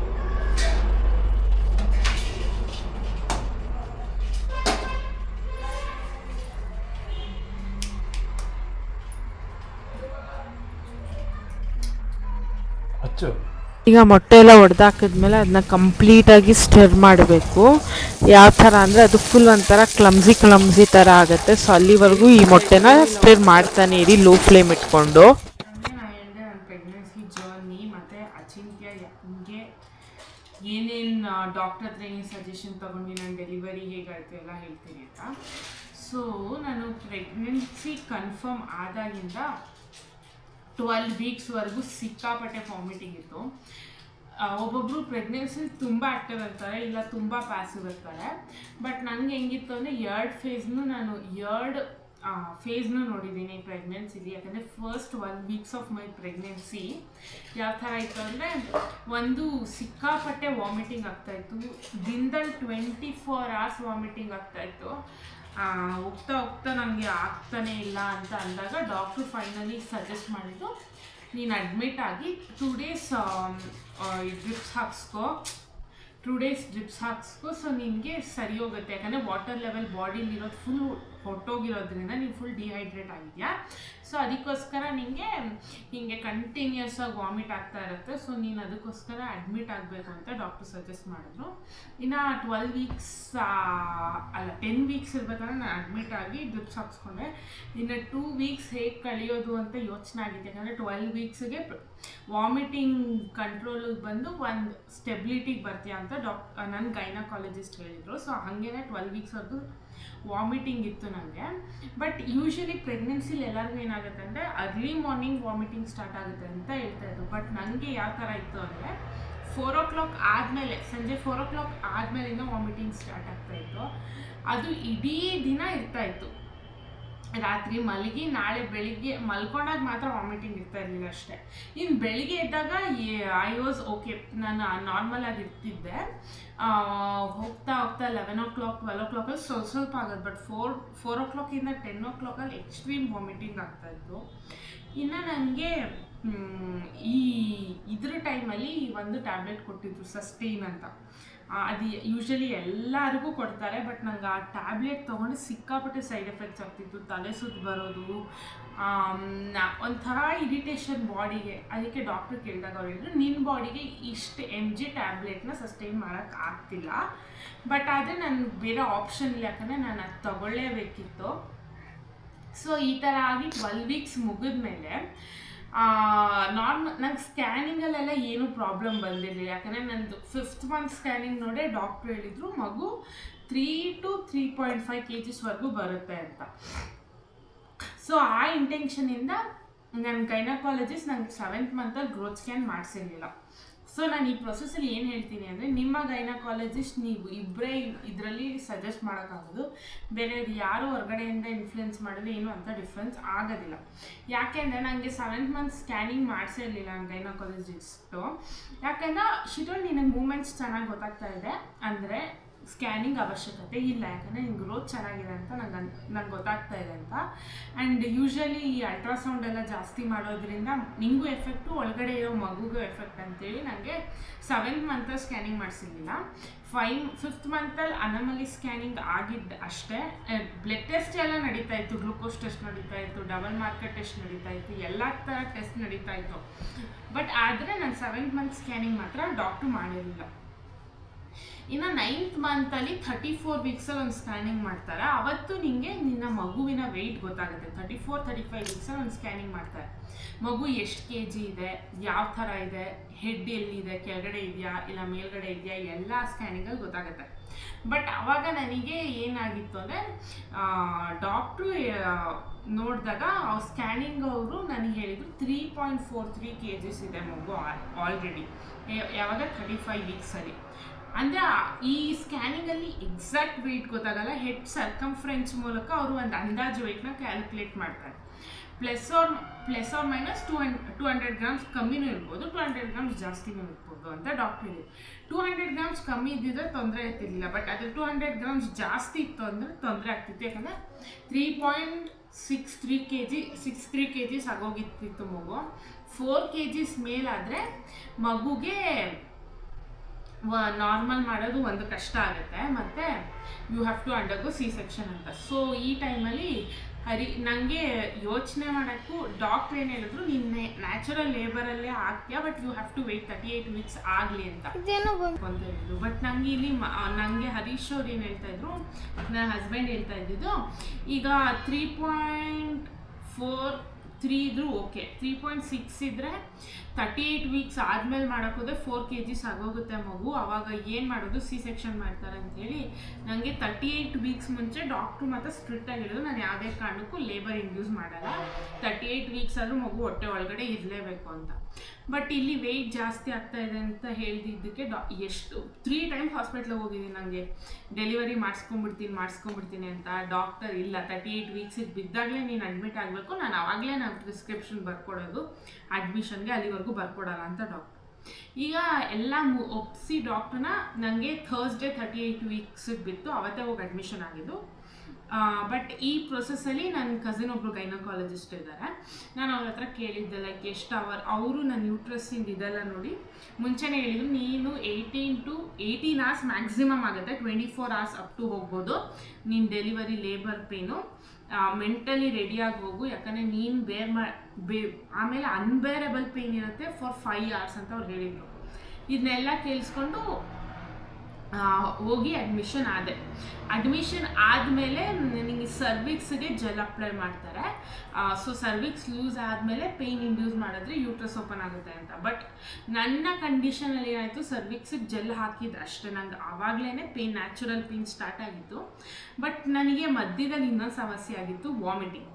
ಹಚ್ಚು. ಈಗ ಮೊಟ್ಟೆ ಎಲ್ಲ ಒಡೆದಾಕಿದ್ಮೇಲೆ ಅದನ್ನ ಕಂಪ್ಲೀಟಾಗಿ ಸ್ಟಿರ್ ಮಾಡಬೇಕು. ಯಾವ ಥರ ಅಂದರೆ ಅದು ಫುಲ್ ಒಂಥರ ಕ್ಲಮ್ಸಿ ಥರ ಆಗುತ್ತೆ. ಸೊ ಅಲ್ಲಿವರೆಗೂ ಈ ಮೊಟ್ಟೆನ ಸ್ಟಿರ್ ಮಾಡ್ತಾನೆ ಇರಿ ಲೋ ಫ್ಲೇಮ್ ಇಟ್ಕೊಂಡು. ನನ್ನ ಪ್ರೆಗ್ನೆನ್ಸಿ ಜರ್ನಿ ಮತ್ತು ಅಚಿಂತ್ಯ ಹಿಂಗೆ ಏನೇನು ಡಾಕ್ಟರ್ ಹತ್ರ ಏನೇನು ಸಜೆಷನ್ ತೊಗೊಂಡು ನಾನು ಡೆಲಿವರಿ ಹೇಗಾಯಿತು ಎಲ್ಲ ಹೇಳ್ತೀನಿ ಅಂತ. ಸೊ ನಾನು ಪ್ರೆಗ್ನೆನ್ಸಿ ಕನ್ಫರ್ಮ್ ಆದಾಗಿಂದ 12 ವೀಕ್ಸ್ವರೆಗೂ ಸಿಕ್ಕಾಪಟ್ಟೆ ವಾಮಿಟಿಂಗ್ ಇತ್ತು. ಒಬ್ಬೊಬ್ಬರು ಪ್ರೆಗ್ನೆನ್ಸಿ ತುಂಬ ಆ್ಯಕ್ಟಿವ್ ಇರ್ತಾರೆ, ಇಲ್ಲ ತುಂಬ ಪ್ಯಾಸಿವ್ ಇರ್ತಾರೆ. ಬಟ್ ನನಗೆ ಹೆಂಗಿತ್ತು ಅಂದರೆ ಎರಡು ಫೇಸ್ನೂ ನೋಡಿದ್ದೀನಿ ಪ್ರೆಗ್ನೆನ್ಸಿಲಿ. ಯಾಕಂದರೆ first 1 weeks of my pregnancy ಯಾವ ಥರ ಇತ್ತು ಅಂದರೆ ಒಂದು ಸಿಕ್ಕಾಪಟ್ಟೆ ವಾಮಿಟಿಂಗ್ ಆಗ್ತಾಯಿತ್ತು. ದಿನದಲ್ಲಿ 24 hours ವಾಮಿಟಿಂಗ್ ಆಗ್ತಾಯಿತ್ತು. ಹೋಗ್ತಾ ನನಗೆ ಆಗ್ತಾನೇ ಇಲ್ಲ ಅಂತ ಅಂದಾಗ ಡಾಕ್ಟ್ರು ಫೈನಲಿ ಸಜೆಸ್ಟ್ ಮಾಡಿದ್ದು, ನೀನು ಅಡ್ಮಿಟ್ ಆಗಿ 2 days ಡ್ರಿಪ್ಸ್ ಹಾಕ್ಸ್ಕೊ. 2 days ಡ್ರಿಪ್ಸ್ ಹಾಕ್ಸ್ಕೊ. ಸೊ ನಿನಗೆ ಸರಿ ಹೋಗುತ್ತೆ. ಯಾಕಂದರೆ ವಾಟರ್ ಲೆವೆಲ್ ಬಾಡಿಲಿರೋದು ಫುಲ್ ಹೊಟ್ಟೋಗಿರೋದ್ರಿಂದ ನೀನು ಫುಲ್ ಡಿಹೈಡ್ರೇಟ್ ಆಗಿದೆಯಾ. ಸೊ ಅದಕ್ಕೋಸ್ಕರ ನಿನಗೆ ಹೀಗೆ ಕಂಟಿನ್ಯೂಸ್ ಆಗಿ ವಾಮಿಟ್ ಆಗ್ತಾ ಇರುತ್ತೆ. ಸೊ ನೀನು ಅದಕ್ಕೋಸ್ಕರ ಅಡ್ಮಿಟ್ ಆಗಬೇಕು ಅಂತ ಡಾಕ್ಟರ್ ಸಜೆಸ್ಟ್ ಮಾಡಿದ್ರು. ಇನ್ನು 12 ವೀಕ್ಸ್ 10 ವೀಕ್ಸ್ ಇರ್ಬೇಕಾದ್ರೆ ನಾನು ಅಡ್ಮಿಟ್ ಆಗಿ ಡ್ರಿಪ್ಸ್ ಹಾಕ್ಸ್ಕೊಂಡೆ. ಇನ್ನು 2 ವೀಕ್ಸ್ ಹೇಗೆ ಕಳಿಯೋದು ಅಂತ ಯೋಚನೆ ಆಗಿದೆ. ಯಾಕಂದರೆ 12 ವೀಕ್ಸ್ಗೆ ವಾಮಿಟಿಂಗ್ ಕಂಟ್ರೋಲಿಗೆ ಬಂದು ಒಂದು ಸ್ಟೆಬಿಲಿಟಿಗೆ ಬರ್ತೀಯ ಅಂತ ನನ್ನ ಗೈನಕಾಲಜಿಸ್ಟ್ ಹೇಳಿದರು. ಸೊ ಹಾಗೇ 12 ವೀಕ್ಸ್ವರೆಗೂ ವಾಮಿಟಿಂಗ್ ಇತ್ತು ನನಗೆ. ಬಟ್ ಯೂಶ್ವಲಿ ಪ್ರೆಗ್ನೆನ್ಸಿಲಿ ಎಲ್ಲರಿಗೂ ಏನಾಗುತ್ತೆ ಅಂದರೆ ಅರ್ಲಿ ಮಾರ್ನಿಂಗ್ ವಾಮಿಟಿಂಗ್ ಸ್ಟಾರ್ಟ್ ಆಗುತ್ತೆ ಅಂತ ಹೇಳ್ತಾಯಿದ್ರು. ಬಟ್ ನನಗೆ ಯಾವ ಥರ ಇತ್ತು ಅಂದರೆ 4 o'clock ಆದಮೇಲೆ, ಸಂಜೆ 4 o'clock ಆದಮೇಲಿಂದ ವಾಮಿಟಿಂಗ್ ಸ್ಟಾರ್ಟ್ ಆಗ್ತಾಯಿತ್ತು. ಅದು ಇಡೀ ದಿನ ಇರ್ತಾಯಿತ್ತು. ರಾತ್ರಿ ಮಲಗಿ ನಾಳೆ ಬೆಳಿಗ್ಗೆ ಮಲ್ಕೊಂಡಾಗ ಮಾತ್ರ ವಾಮಿಟಿಂಗ್ ಇರ್ತಾ ಇರಲಿಲ್ಲ ಅಷ್ಟೇ. ಇನ್ನು ಬೆಳಿಗ್ಗೆ ಎದ್ದಾಗ ಐ ವಾಸ್ ಓಕೆ, ನಾನು ನಾರ್ಮಲ್ ಆಗಿ ಇರ್ತಿದ್ದೆ. ಹೋಗ್ತಾ 11 o'clock 12 o'clock ಸ್ವಲ್ಪ ಆಗೋದು. But 4 o'clock 10 o'clock extreme vomiting ಆಗ್ತಾಯಿತ್ತು. ಇನ್ನು ನನಗೆ ಇದ್ರ ಟೈಮಲ್ಲಿ ಒಂದು ಟ್ಯಾಬ್ಲೆಟ್ ಕೊಟ್ಟಿದ್ರು, ಸಸ್ಟೈನ್ ಅಂತ. ಅದು ಯೂಶ್ವಲಿ ಎಲ್ಲರಿಗೂ ಕೊಡ್ತಾರೆ. ಬಟ್ ನಂಗೆ ಆ ಟ್ಯಾಬ್ಲೆಟ್ ತೊಗೊಂಡು ಸಿಕ್ಕಾಪಟ್ಟೆ ಸೈಡ್ ಎಫೆಕ್ಟ್ಸ್ ಆಗ್ತಿತ್ತು. ತಲೆ ಸುತ್ತು ಬರೋದು, ಒಂಥರ ಇರಿಟೇಷನ್ ಬಾಡಿಗೆ. ಅದಕ್ಕೆ ಡಾಕ್ಟ್ರು ಕೇಳಿದಾಗ ಅವ್ರು ಹೇಳಿದ್ರು, ನಿನ್ನ ಬಾಡಿಗೆ ಇಷ್ಟು mg ಟ್ಯಾಬ್ಲೆಟ್ನ ಸಸ್ಟೈನ್ ಮಾಡೋಕ್ಕೆ ಆಗ್ತಿಲ್ಲ. ಬಟ್ ಆದರೆ ನನಗೆ ಬೇರೆ ಆಪ್ಷನ್ ಇಲ್ಲ, ಯಾಕಂದರೆ ನಾನು ಅದು ತಗೊಳ್ಳೇಬೇಕಿತ್ತು. ಸೊ ಈ ಥರ ಆಗಿ 12 ವೀಕ್ಸ್ ಮುಗಿದ್ಮೇಲೆ ನಂಗೆ ಸ್ಕ್ಯಾನಿಂಗಲ್ಲೆಲ್ಲ ಏನೂ ಪ್ರಾಬ್ಲಮ್ ಬಂದಿರಲಿಲ್ಲ. ಯಾಕಂದರೆ ನಂದು 5th month ಸ್ಕ್ಯಾನಿಂಗ್ ನೋಡೇ ಡಾಕ್ಟ್ರು ಹೇಳಿದರು ಮಗು 3 to 3.5 kgsವರೆಗೂ ಬರುತ್ತೆ ಅಂತ. ಸೊ ಆ ಇಂಟೆನ್ಷನಿಂದ ನನ್ನ ಗೈನಕಾಲಜಿಸ್ಟ್ ನನಗೆ 7th month ಗ್ರೋತ್ ಸ್ಕ್ಯಾನ್ ಮಾಡಿಸಿರಲಿಲ್ಲ. ಸೊ ನಾನು ಈ ಪ್ರೊಸೆಸಲ್ಲಿ ಏನು ಹೇಳ್ತೀನಿ ಅಂದರೆ, ನಿಮ್ಮ ಗೈನಕಾಲಜಿಸ್ಟ್ ನೀವು ಇಬ್ಬರೇ ಇದರಲ್ಲಿ ಸಜೆಸ್ಟ್ ಮಾಡೋಕ್ಕಾಗೋದು. ಬೇರೆಯವ್ರು ಯಾರು ಹೊರಗಡೆಯಿಂದ ಇನ್ಫ್ಲುಯೆನ್ಸ್ ಮಾಡಿದ್ರೆ ಏನೂ ಅಂಥ ಡಿಫ್ರೆನ್ಸ್ ಆಗೋದಿಲ್ಲ. ಯಾಕೆಂದರೆ ನನಗೆ 7th month ಸ್ಕ್ಯಾನಿಂಗ್ ಮಾಡಿಸಿರಲಿಲ್ಲ ನನ್ನ ಗೈನಕಾಲಜಿಸ್ಟು. ಯಾಕೆಂದರೆ ಶಿಟೋಲ್ ನಿನಗೆ ಮೂಮೆಂಟ್ಸ್ ಚೆನ್ನಾಗಿ ಗೊತ್ತಾಗ್ತಾ ಇದೆ ಅಂದರೆ ಸ್ಕ್ಯಾನಿಂಗ್ ಅವಶ್ಯಕತೆ ಇಲ್ಲ, ಯಾಕಂದರೆ ನಿನ್ನ ಗ್ರೋತ್ ಚೆನ್ನಾಗಿದೆ ಅಂತ ನಂಗೆ ಗೊತ್ತಾಗ್ತಾ ಇದೆ ಅಂತ. ಆ್ಯಂಡ್ ಯೂಶ್ವಲಿ ಈ ಅಲ್ಟ್ರಾಸೌಂಡ್ ಎಲ್ಲ ಜಾಸ್ತಿ ಮಾಡೋದ್ರಿಂದ ನಿಂಗೂ ಎಫೆಕ್ಟು, ಒಳಗಡೆ ಇರೋ ಮಗುಗೂ ಎಫೆಕ್ಟ್ ಅಂತೇಳಿ ನನಗೆ 7th month ಸ್ಕ್ಯಾನಿಂಗ್ ಮಾಡಿಸಿರಲಿಲ್ಲ. 5th month ಅನಮಲಿ ಸ್ಕ್ಯಾನಿಂಗ್ ಆಗಿದ್ದು ಅಷ್ಟೇ. ಬ್ಲಡ್ ಟೆಸ್ಟ್ ಎಲ್ಲ ನಡೀತಾ ಇತ್ತು, ಗ್ಲೂಕೋಸ್ ಟೆಸ್ಟ್ ನಡೀತಾ ಇತ್ತು, ಡಬಲ್ ಮಾರ್ಕರ್ ಟೆಸ್ಟ್ ನಡೀತಾ ಇತ್ತು, ಎಲ್ಲ ಥರ ಟೆಸ್ಟ್ ನಡೀತಾ ಇತ್ತು. ಬಟ್ ಆದರೆ ನಾನು 7th month ಸ್ಕ್ಯಾನಿಂಗ್ ಮಾತ್ರ ಡಾಕ್ಟ್ರು ಮಾಡಿರಲಿಲ್ಲ. ಇನ್ನು 9th month 34 ವೀಕ್ಸಲ್ಲಿ ಒಂದು ಸ್ಕ್ಯಾನಿಂಗ್ ಮಾಡ್ತಾರೆ. ಅವತ್ತು ನಿನಗೆ ನಿನ್ನ ಮಗುವಿನ ವೆಯ್ಟ್ ಗೊತ್ತಾಗುತ್ತೆ. 34-35 ವೀಕ್ಸಲ್ಲಿ ಒಂದು ಸ್ಕ್ಯಾನಿಂಗ್ ಮಾಡ್ತಾರೆ. ಮಗು ಎಷ್ಟು kg ಇದೆ, ಯಾವ ಥರ ಇದೆ, ಹೆಡ್ ಎಲ್ಲಿದೆ, ಕೆಳಗಡೆ ಇದೆಯಾ ಇಲ್ಲ ಮೇಲ್ಗಡೆ ಇದೆಯಾ, ಎಲ್ಲ ಸ್ಕ್ಯಾನಿಂಗಲ್ಲಿ ಗೊತ್ತಾಗುತ್ತೆ. ಬಟ್ ಆವಾಗ ನನಗೆ ಏನಾಗಿತ್ತು ಅಂದರೆ ಡಾಕ್ಟ್ರು ನೋಡಿದಾಗ ಅವ್ರು ಸ್ಕ್ಯಾನಿಂಗ್ ಅವರು ನನಗೆ ಹೇಳಿದರು 3.43 kgs ಇದೆ ಮಗು ಆಲ್ರೆಡಿ, ಯಾವಾಗ 35 ವೀಕ್ಸಲ್ಲಿ. ಅಂದರೆ ಈ ಸ್ಕ್ಯಾನಿಂಗಲ್ಲಿ ಎಕ್ಸಾಕ್ಟ್ ವೆಯ್ಟ್ ಗೊತ್ತಾಗಲ್ಲ. ಹೆಡ್ ಸರ್ಕಂಫ್ರೆನ್ಸ್ ಮೂಲಕ ಅವರು ಒಂದು ಅಂದಾಜು ವೆಯ್ಟ್ನ ಕ್ಯಾಲ್ಕುಲೇಟ್ ಮಾಡ್ತಾರೆ. ಪ್ಲಸ್ ಆರ್ ಮೈನಸ್ 200 grams ಕಮ್ಮಿನೂ ಇರ್ಬೋದು, 200 grams ಜಾಸ್ತಿನೂ ಇರ್ಬೋದು ಅಂತ ಡಾಕ್ಟ್ರ್ ಹೇಳಿದ್ರು. 200 grams ಕಮ್ಮಿ ಇದ್ದಿದ್ರೆ ತೊಂದರೆ ಇರ್ತಿರ್ಲಿಲ್ಲ. ಬಟ್ ಅದು 200 grams ಜಾಸ್ತಿ ಇತ್ತು ಅಂದರೆ ತೊಂದರೆ ಆಗ್ತಿತ್ತು. ಯಾಕಂದರೆ 3.63 kgs ಆಗೋಗಿತ್ತಿತ್ತು ಮಗು. 4 kgs ಮೇಲಾದರೆ ಮಗುಗೆ ನಾರ್ಮಲ್ ಮಾಡೋದು ಒಂದು ಕಷ್ಟ ಆಗುತ್ತೆ. ಮತ್ತು you have to undergo C section ಅಂತ. ಸೊ ಈ ಟೈಮಲ್ಲಿ ನನಗೆ ಯೋಚನೆ ಮಾಡೋಕ್ಕೂ ಡಾಕ್ಟ್ರ್ ಏನು ಹೇಳಿದ್ರು, ನಿನ್ನೆ ನ್ಯಾಚುರಲ್ ಲೇಬರಲ್ಲೇ ಆಗ್ತೀಯಾ, but you have to wait 38 weeks ಆಗಲಿ ಅಂತ ಹೇಳಿದ್ರು. ಬಟ್ ನನಗೆ ಇಲ್ಲಿ ನನಗೆ ಹರೀಶ್ ಅವ್ರು ಏನು ಹೇಳ್ತಾಯಿದ್ರು, ನನ್ನ ಹಸ್ಬೆಂಡ್ ಹೇಳ್ತಾ ಇದ್ದಿದ್ದು, ಈಗ 3.43 ಇದ್ರೂ ಓಕೆ, 3.6 ಇದ್ದರೆ 38 ವೀಕ್ಸ್ ಆದಮೇಲೆ ಮಾಡೋಕ್ಕೋದ್ರೆ 4 kgs ಆಗೋಗುತ್ತೆ ಮಗು, ಆವಾಗ ಏನು ಮಾಡೋದು, ಸಿ ಸೆಕ್ಷನ್ ಮಾಡ್ತಾರೆ ಅಂಥೇಳಿ ನನಗೆ 38 ವೀಕ್ಸ್ ಮುಂಚೆ ಡಾಕ್ಟ್ರು ಮತ್ತು ಸ್ಟ್ರಿಕ್ಟಾಗಿ ಹೇಳಿದ್ರು, ನಾನು ಯಾವುದೇ ಕಾರಣಕ್ಕೂ ಲೇಬರ್ ಇಂಡ್ಯೂಸ್ ಮಾಡಲ್ಲ, 38 ವೀಕ್ಸ್ ಆದರೂ ಮಗು ಹೊಟ್ಟೆ ಒಳಗಡೆ ಇರಲೇಬೇಕು ಅಂತ. ಬಟ್ ಇಲ್ಲಿ ವೆಯ್ಟ್ ಜಾಸ್ತಿ ಆಗ್ತಾ ಇದೆ ಅಂತ ಹೇಳ್ದಿದ್ದಕ್ಕೆ ಎಷ್ಟು 3 ಟೈಮ್ಸ್ ಹಾಸ್ಪಿಟ್ಲಿಗೆ ಹೋಗಿದ್ದೀನಿ, ನನಗೆ ಡೆಲಿವರಿ ಮಾಡಿಸ್ಕೊಂಬಿಡ್ತೀನಿ ಅಂತ. ಡಾಕ್ಟರ್ ಇಲ್ಲ, 38 ವೀಕ್ಸಿಗೆ ಬಿದ್ದಾಗಲೇ ನೀನು ಅಡ್ಮಿಟ್ ಆಗಬೇಕು, ನಾನು ಆವಾಗಲೇ ನಾನು ಪ್ರಿಸ್ಕ್ರಿಪ್ಷನ್ ಬರ್ಕೊಡೋದು, ಅಡ್ಮಿಷನ್ಗೆ ಅಲ್ಲಿವರೆಗೂ ಬರ್ಕೊಡಲ್ಲ ಅಂತ ಡಾಕ್ಟರ್. ಈಗ ಎಲ್ಲ ಒಪ್ಪಿಸಿ ಡಾಕ್ಟ್ರನ್ನ ನನಗೆ ಥರ್ಸ್ಡೇ 38 ವೀಕ್ಸಿಗೆ ಬಿತ್ತು, ಅವತ್ತೇ ಹೋಗಿ ಅಡ್ಮಿಷನ್ ಆಗಿದ್ದು. ಬಟ್ ಈ ಪ್ರೊಸೆಸ್ಸಲ್ಲಿ ನನ್ನ ಕಸಿನ್ ಒಬ್ಬರು ಗೈನಕಾಲಜಿಸ್ಟ್ ಇದ್ದಾರೆ, ನಾನು ಅವ್ರ ಹತ್ರ ಕೇಳಿದ್ದೆ ಲೈಕ್ ಎಷ್ಟು ಅವರ್, ಅವರು ನನ್ನ ಯೂಟ್ರಸ್ಸಿಂದ ಇದೆಲ್ಲ ನೋಡಿ ಮುಂಚೆನೇ ಹೇಳಿದ್ರು, ನೀನು 18 to 18 hours ಮ್ಯಾಕ್ಸಿಮಮ್ ಆಗುತ್ತೆ, 24 hours ಅಪ್ ಟು ಹೋಗ್ಬೋದು ನೀನು ಡೆಲಿವರಿ ಲೇಬರ್ ಪೇನು, ಮೆಂಟಲಿ ರೆಡಿಯಾಗಿ ಹೋಗು, ಯಾಕಂದರೆ ನೀನು ಆಮೇಲೆ ಅನ್ಬೇರಬಲ್ ಪೇನ್ ಇರುತ್ತೆ ಫಾರ್ 5 hours ಅಂತ ಅವ್ರು ಹೇಳಿದರು. ಇದನ್ನೆಲ್ಲ ಕೇಳಿಸ್ಕೊಂಡು ಹೋಗಿ ಅಡ್ಮಿಷನ್ ಆದಮೇಲೆ ನನಗೆ ಸರ್ವಿಕ್ಸ್ಗೆ ಜೆಲ್ ಅಪ್ಲೈ ಮಾಡ್ತಾರೆ. ಸೊ ಸರ್ವಿಕ್ಸ್ ಲೂಸ್ ಆದಮೇಲೆ ಪೇಯ್ನ್ ಇಂಡ್ಯೂಸ್ ಮಾಡಿದ್ರೆ ಯೂಟ್ರಸ್ ಓಪನ್ ಆಗುತ್ತೆ ಅಂತ. ಬಟ್ ನನ್ನ ಕಂಡೀಷನಲ್ಲಿ ಏನಾಯಿತು, ಸರ್ವಿಕ್ಸಿಗೆ ಜೆಲ್ ಹಾಕಿದ್ದು ಅಷ್ಟೇ, ನಂಗೆ ಆವಾಗಲೇ ನ್ಯಾಚುರಲ್ ಪೇಯ್ನ್ ಸ್ಟಾರ್ಟ್ ಆಗಿತ್ತು. ಬಟ್ ನನಗೆ ಮಧ್ಯದಲ್ಲಿ ಇನ್ನೊಂದು ಸಮಸ್ಯೆ ಆಗಿತ್ತು, ವಾಮಿಟಿಂಗ್.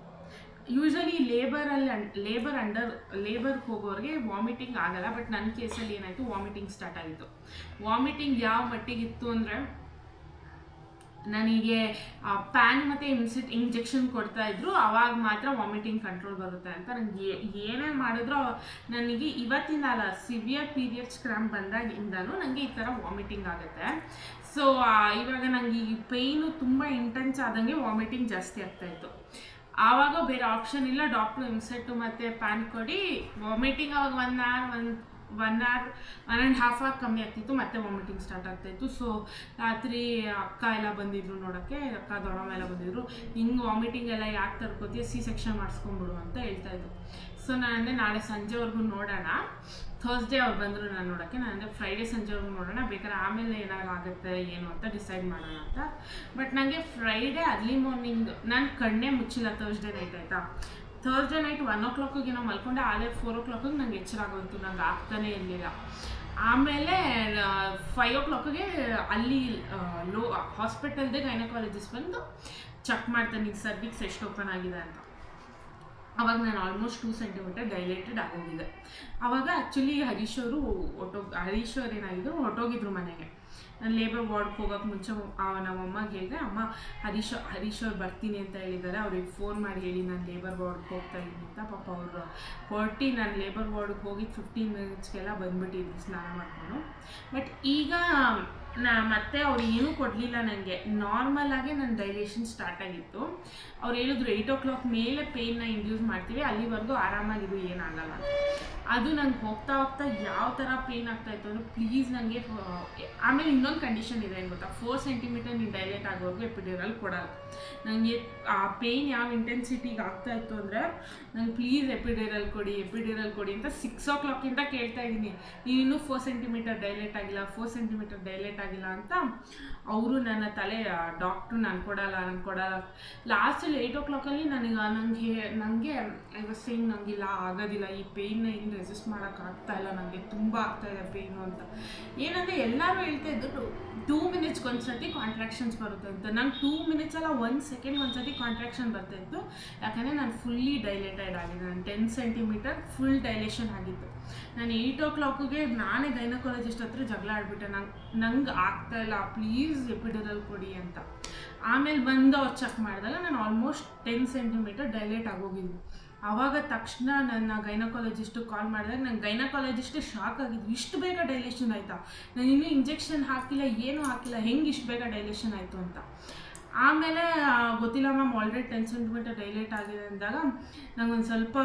ಯೂಶ್ವಲಿ ಲೇಬರ್ಗೆ ಹೋಗೋರಿಗೆ ವಾಮಿಟಿಂಗ್ ಆಗಲ್ಲ, ಬಟ್ ನನ್ನ ಕೇಸಲ್ಲಿ ಏನಾಯಿತು, ವಾಮಿಟಿಂಗ್ ಸ್ಟಾರ್ಟ್ ಆಗಿತ್ತು. ವಾಮಿಟಿಂಗ್ ಯಾವ ಮಟ್ಟಿಗಿತ್ತು ಅಂದರೆ, ನನಗೆ ಪ್ಯಾನ್ ಮತ್ತು ಇಂಜೆಕ್ಷನ್ ಕೊಡ್ತಾಯಿದ್ರು, ಆವಾಗ ಮಾತ್ರ ವಾಮಿಟಿಂಗ್ ಕಂಟ್ರೋಲ್ ಬರುತ್ತೆ ಅಂತ. ನನಗೆ ಏನೇ ಮಾಡಿದ್ರು ನನಗೆ ಇವತ್ತಿಂದ ಅಲ್ಲ, ಸಿವಿಯರ್ ಪೀರಿಯಡ್ಸ್ ಕ್ರಾಂಪ್ ಬಂದಾಗಿಂದನೂ ನನಗೆ ಈ ಥರ ವಾಮಿಟಿಂಗ್ ಆಗುತ್ತೆ. ಸೊ ಇವಾಗ ನನಗೆ ಈ ಪೇಯ್ನು ತುಂಬ ಇಂಟೆನ್ಸ್ ಆದಂಗೆ ವಾಮಿಟಿಂಗ್ ಜಾಸ್ತಿ ಆಗ್ತಾಯಿತ್ತು. ಆವಾಗ ಬೇರೆ ಆಪ್ಷನ್ ಇಲ್ಲ, ಡಾಕ್ಟ್ರು ಇನ್ಸೆಟ್ಟು ಮತ್ತು ಪ್ಯಾನ್ ಕೊಡಿ, ವಾಮಿಟಿಂಗ್ ಆವಾಗ 1 hour 1.5 hour ಕಮ್ಮಿ ಆಗ್ತಿತ್ತು, ಮತ್ತೆ ವಾಮಿಟಿಂಗ್ ಸ್ಟಾರ್ಟ್ ಆಗ್ತಾಯಿತ್ತು. ಸೊ ರಾತ್ರಿ ಅಕ್ಕ ಎಲ್ಲ ಬಂದಿದ್ರು ನೋಡೋಕ್ಕೆ, ಅಕ್ಕ ದೊಡ್ಡಮ್ಮ ಎಲ್ಲ ಬಂದಿದ್ರು, ಹಿಂಗೆ ವಾಮಿಟಿಂಗ್ ಎಲ್ಲ ಯಾಕೆ ತಡ್ಕೋತೀಯ, ಸಿ ಸೆಕ್ಷನ್ ಮಾಡಿಸ್ಕೊಂಬಿಡು ಅಂತ ಹೇಳ್ತಾಯಿದ್ರು. ಸೊ ನಾನು ನಾಳೆ ಸಂಜೆವರೆಗೂ ನೋಡೋಣ, ಥರ್ಸ್ಡೇ ಅವ್ರು ಬಂದರು ನಾನು ನೋಡೋಕ್ಕೆ, ನಾನು ಫ್ರೈಡೇ ಸಂಜೆವರೆಗೂ ನೋಡೋಣ, ಬೇಕಾದ್ರೆ ಆಮೇಲೆ ಏನಾದ್ರು ಆಗುತ್ತೆ ಏನು ಅಂತ ಡಿಸೈಡ್ ಮಾಡೋಣ ಅಂತ. ಬಟ್ ನನಗೆ ಫ್ರೈಡೇ ಅರ್ಲಿ ಮಾರ್ನಿಂಗ್ ನಾನು ಕಣ್ಣೇ ಮುಚ್ಚಿಲ್ಲ, ಥರ್ಸ್ಡೇ ನೈಟ್ ಆಯಿತಾ, ಥರ್ಸ್ಡೇ ನೈಟ್ 1 o'clock ನಾವು ಮಲ್ಕೊಂಡೆ, ಆಲೇ 4 o'clock ನಂಗೆ ಎಚ್ಚರ ಆಗೋಯ್ತು, ನಂಗೆ ಆಗ್ತಾನೇ ಇರಲಿಲ್ಲ. ಆಮೇಲೆ 5 o'clock ಅಲ್ಲಿ ಹಾಸ್ಪಿಟಲ್ದೇ ಗೈನಕಾಲಜಿಸ್ಟ್ ಬಂದು ಚೆಕ್ ಮಾಡ್ತಾನೆ, ನಿನ್ನ ಸರ್ವಿಕ್ಸ್ ಎಷ್ಟು ಓಪನ್ ಆಗಿದೆ ಅಂತ. ಆವಾಗ ನಾನು ಆಲ್ಮೋಸ್ಟ್ 2 centimeter ಡೈಲೇಟೆಡ್ ಆಗೋಗಿದೆ. ಆವಾಗ ಆ್ಯಕ್ಚುಲಿ ಹರೀಶ್ ಅವರು ಏನಾಗಿದ್ರು, ಹೊರಟೋಗಿದ್ರು ಮನೆಗೆ. ನಾನು ಲೇಬರ್ ವಾರ್ಡ್ಗೆ ಹೋಗೋಕ್ಕೆ ಮುಂಚೆ ನಮ್ಮಮ್ಮಗೆ ಹೇಳಿದೆ, ಅಮ್ಮ ಹರೀಶ್ ಅವ್ರು ಬರ್ತೀನಿ ಅಂತ ಹೇಳಿದ್ದಾರೆ, ಅವ್ರಿಗೆ ಫೋನ್ ಮಾಡಿ ಹೇಳಿ ನಾನು ಲೇಬರ್ ವಾರ್ಡ್ಗೆ ಹೋಗ್ತಾ ಇದ್ದೀನಿ ಅಂತ. ಪಾಪ ಅವರು ಹೊರಟಿ ನಾನು ಲೇಬರ್ ವಾರ್ಡ್ಗೆ ಹೋಗಿ 15 minutesಗೆಲ್ಲ ಬಂದುಬಿಟ್ಟಿದ್ರು ಸ್ನಾನ ಮಾಡಿಕೊಂಡು. ಬಟ್ ಈಗ ಮತ್ತೆ ಅವ್ರು ಏನೂ ಕೊಡಲಿಲ್ಲ ನನಗೆ, ನಾರ್ಮಲಾಗೆ ನನ್ನ ಡೈಲೇಷನ್ ಸ್ಟಾರ್ಟ್ ಆಗಿತ್ತು. ಅವ್ರು ಹೇಳಿದ್ರು 8 o'clock ಮೇಲೆ ಪೇಯ್ನ ಇಂಡ್ಯೂಸ್ ಮಾಡ್ತೀವಿ, ಅಲ್ಲಿವರೆಗೂ ಆರಾಮಾಗಿರು, ಏನಾಗಲ್ಲ. ಅದು ನಂಗೆ ಹೋಗ್ತಾ ಯಾವ ಥರ ಪೇಯ್ನ್ ಆಗ್ತಾಯಿತ್ತು ಅಂದರೆ, ಪ್ಲೀಸ್ ನನಗೆ ಆಮೇಲೆ ಇನ್ನೊಂದು ಕಂಡೀಷನ್ ಇದೆ ಏನು ಗೊತ್ತಾ, 4 centimeter ನೀನು ಡೈಲೇಟ್ ಆಗೋವರೆಗೂ ಎಪಿಡ್ಯೂರಲ್ ಕೊಡಲ್ಲ. ನನಗೆ ಆ ಪೇಯ್ನ್ ಯಾವ ಇಂಟೆನ್ಸಿಟಿಗೆ ಆಗ್ತಾಯಿತ್ತು ಅಂದರೆ, ನಂಗೆ ಪ್ಲೀಸ್ ಎಪಿಡ್ಯೂರಲ್ ಕೊಡಿ ಅಂತ 6 o'clock ಕೇಳ್ತಾ ಇದ್ದೀನಿ, ನೀನಿನ್ನೂ 4 centimeter ಡೈಲೇಟ್ ಆಗಿಲ್ಲ ಅಂತ. ಅವರು ನನ್ನ ತಲೆ ಡಾಕ್ಟ್ರು ನಾನು ಕೊಡಲ್ಲ. ಲಾಸ್ಟಲ್ಲಿ 8 o'clock ನನಗೆ ಐ ವಾಸ್ ಸೇಯಿಂಗ್, ನನಗಿಲ್ಲ ಆಗೋದಿಲ್ಲ, ಈ ಪೇಯ್ನ ಇನ್ನು ರೆಸಿಸ್ಟ್ ಮಾಡೋಕ್ಕಾಗ್ತಾಯಿಲ್ಲ, ನನಗೆ ತುಂಬ ಆಗ್ತಾಯಿದೆ ಪೇಯ್ನು ಅಂತ. ಏನಂದರೆ ಎಲ್ಲರೂ ಹೇಳ್ತಾ ಇದ್ದು 2 minutes ಒಂದ್ಸತಿ ಕಾಂಟ್ರಾಕ್ಷನ್ಸ್ ಬರುತ್ತೆ ಅಂತ. ನಂಗೆ 2 minutes ಅಲ್ಲ, 1 second ಒಂದ್ಸತಿ ಕಾಂಟ್ರಾಕ್ಷನ್ ಬರ್ತಾಯಿತ್ತು, ಯಾಕಂದರೆ ನಾನು ಫುಲ್ಲಿ ಡೈಲೇಟೆಡ್ ಆಗಿದೆ. ನಾನು 10 centimeter ಫುಲ್ ಡೈಲೇಷನ್ ಆಗಿತ್ತು. ನಾನು 8 o'clock ನಾನೇ ಗೈನಕಾಲಜಿಸ್ಟ್ ಹತ್ರ ಜಗಳ ಆಡ್ಬಿಟ್ಟೆ, ನಂಗೆ ಆಗ್ತಾಯಿಲ್ಲ, ಪ್ಲೀಸ್ ಎಪಿಡ್ಯೂರಲ್ ಕೊಡಿ ಅಂತ. ಆಮೇಲೆ ಬಂದು ಅವ್ರು ಚೆಕ್ ಮಾಡಿದಾಗ ನಾನು ಆಲ್ಮೋಸ್ಟ್ 10 centimeter ಡೈಲೇಟ್ ಆಗೋಗಿದ್ದು. ಆವಾಗ ತಕ್ಷಣ ನನ್ನ ಗೈನಕಾಲಜಿಸ್ಟಿಗೆ ಕಾಲ್ ಮಾಡಿದಾಗ ನನ್ನ ಗೈನಕಾಲಜಿಸ್ಟೇ ಶಾಕ್ ಆಗಿದ್ದು, ಇಷ್ಟು ಬೇಗ ಡೈಲೇಷನ್ ಆಯಿತಾ, ನಾನು ಇನ್ನೂ ಇಂಜೆಕ್ಷನ್ ಹಾಕಿಲ್ಲ, ಏನೂ ಹಾಕಿಲ್ಲ, ಹೆಂಗೆ ಇಷ್ಟು ಬೇಗ ಡೈಲೇಷನ್ ಆಯಿತು ಅಂತ. ಆಮೇಲೆ ಗೊತ್ತಿಲ್ಲ ಮ್ಯಾಮ್, ಆಲ್ರೆಡಿ 10 centimeter ಡೈಲೇಟ್ ಆಗಿದೆ ಅಂದಾಗ ನಂಗೊಂದು ಸ್ವಲ್ಪ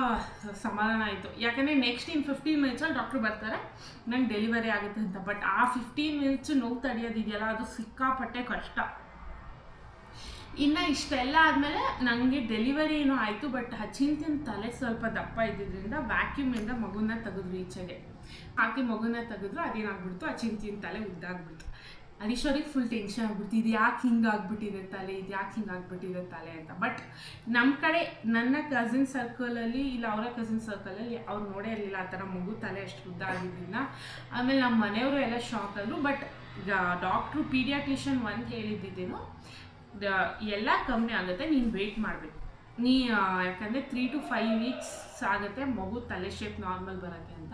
ಸಮಾಧಾನ ಆಯಿತು. ಯಾಕಂದರೆ ನೆಕ್ಸ್ಟ್ ಇನ್ 15 minutesಲ್ಲಿ ಡಾಕ್ಟ್ರು ಬರ್ತಾರೆ, ನಂಗೆ ಡೆಲಿವರಿ ಆಗುತ್ತೆ ಅಂತ. ಬಟ್ ಆ 15 minutes ನೋವು ತಡೆಯೋದಿದೆಯಲ್ಲ, ಅದು ಸಿಕ್ಕಾಪಟ್ಟೆ ಕಷ್ಟ. ಇನ್ನು ಇಷ್ಟೆಲ್ಲ ಆದಮೇಲೆ ನನಗೆ ಡೆಲಿವರಿ ಏನೋ ಆಯಿತು. ಬಟ್ ಅಚಿಂತ್ಯನ ತಲೆ ಸ್ವಲ್ಪ ದಪ್ಪ ಇದ್ದಿದ್ದರಿಂದ ವ್ಯಾಕ್ಯೂಮಿಂದ ಮಗುನ ತೆಗೆದ್ರು ಈಚೆಗೆ ಹಾಕಿ ಮಗುನ ತೆಗೆದ್ರು. ಅದೇನಾಗ್ಬಿಡ್ತು, ಅಚಿಂತ್ಯನ ತಲೆ ಉದ್ದಾಗ್ಬಿಡ್ತು. ಅರೀಶವ್ರಿಗೆ ಫುಲ್ ಟೆನ್ಷನ್ ಆಗ್ಬಿಡ್ತು, ಇದು ಯಾಕೆ ಹಿಂಗಾಗ್ಬಿಟ್ಟಿದೆ ತಲೆ, ಇದು ಯಾಕೆ ಹಿಂಗಾಗ್ಬಿಟ್ಟಿದೆ ತಲೆ ಅಂತ. ಬಟ್ ನಮ್ಮ ಕಡೆ ನನ್ನ ಕಸಿನ್ ಸರ್ಕಲಲ್ಲಿ ಇಲ್ಲ ಅವರ ಕಸಿನ್ ಸರ್ಕಲಲ್ಲಿ ಅವ್ರು ನೋಡೇ ಇರಲಿಲ್ಲ ಆ ಥರ ಮಗು ತಲೆ ಅಷ್ಟು ಉದ್ದ ಆಗಿದ್ದರಿಂದ. ಆಮೇಲೆ ನಮ್ಮ ಮನೆಯವರು ಎಲ್ಲ ಶಾಕ್ ಆದರು. ಬಟ್ ಡಾಕ್ಟ್ರು ಪೀಡಿಯಾಟ್ರಿಷಿಯನ್ ಒಂದು ಹೇಳಿದ್ದೇನು, ಎಲ್ಲ ಕಮ್ಮಿ ಆಗುತ್ತೆ, ನೀನು ವೆಯ್ಟ್ ಮಾಡಬೇಕು ಯಾಕಂದರೆ 3 to 5 weeks ಆಗುತ್ತೆ ಮಗು ತಲೆ ಶೇಪ್ ನಾರ್ಮಲ್ ಬರೋಕ್ಕೆ ಅಂತ.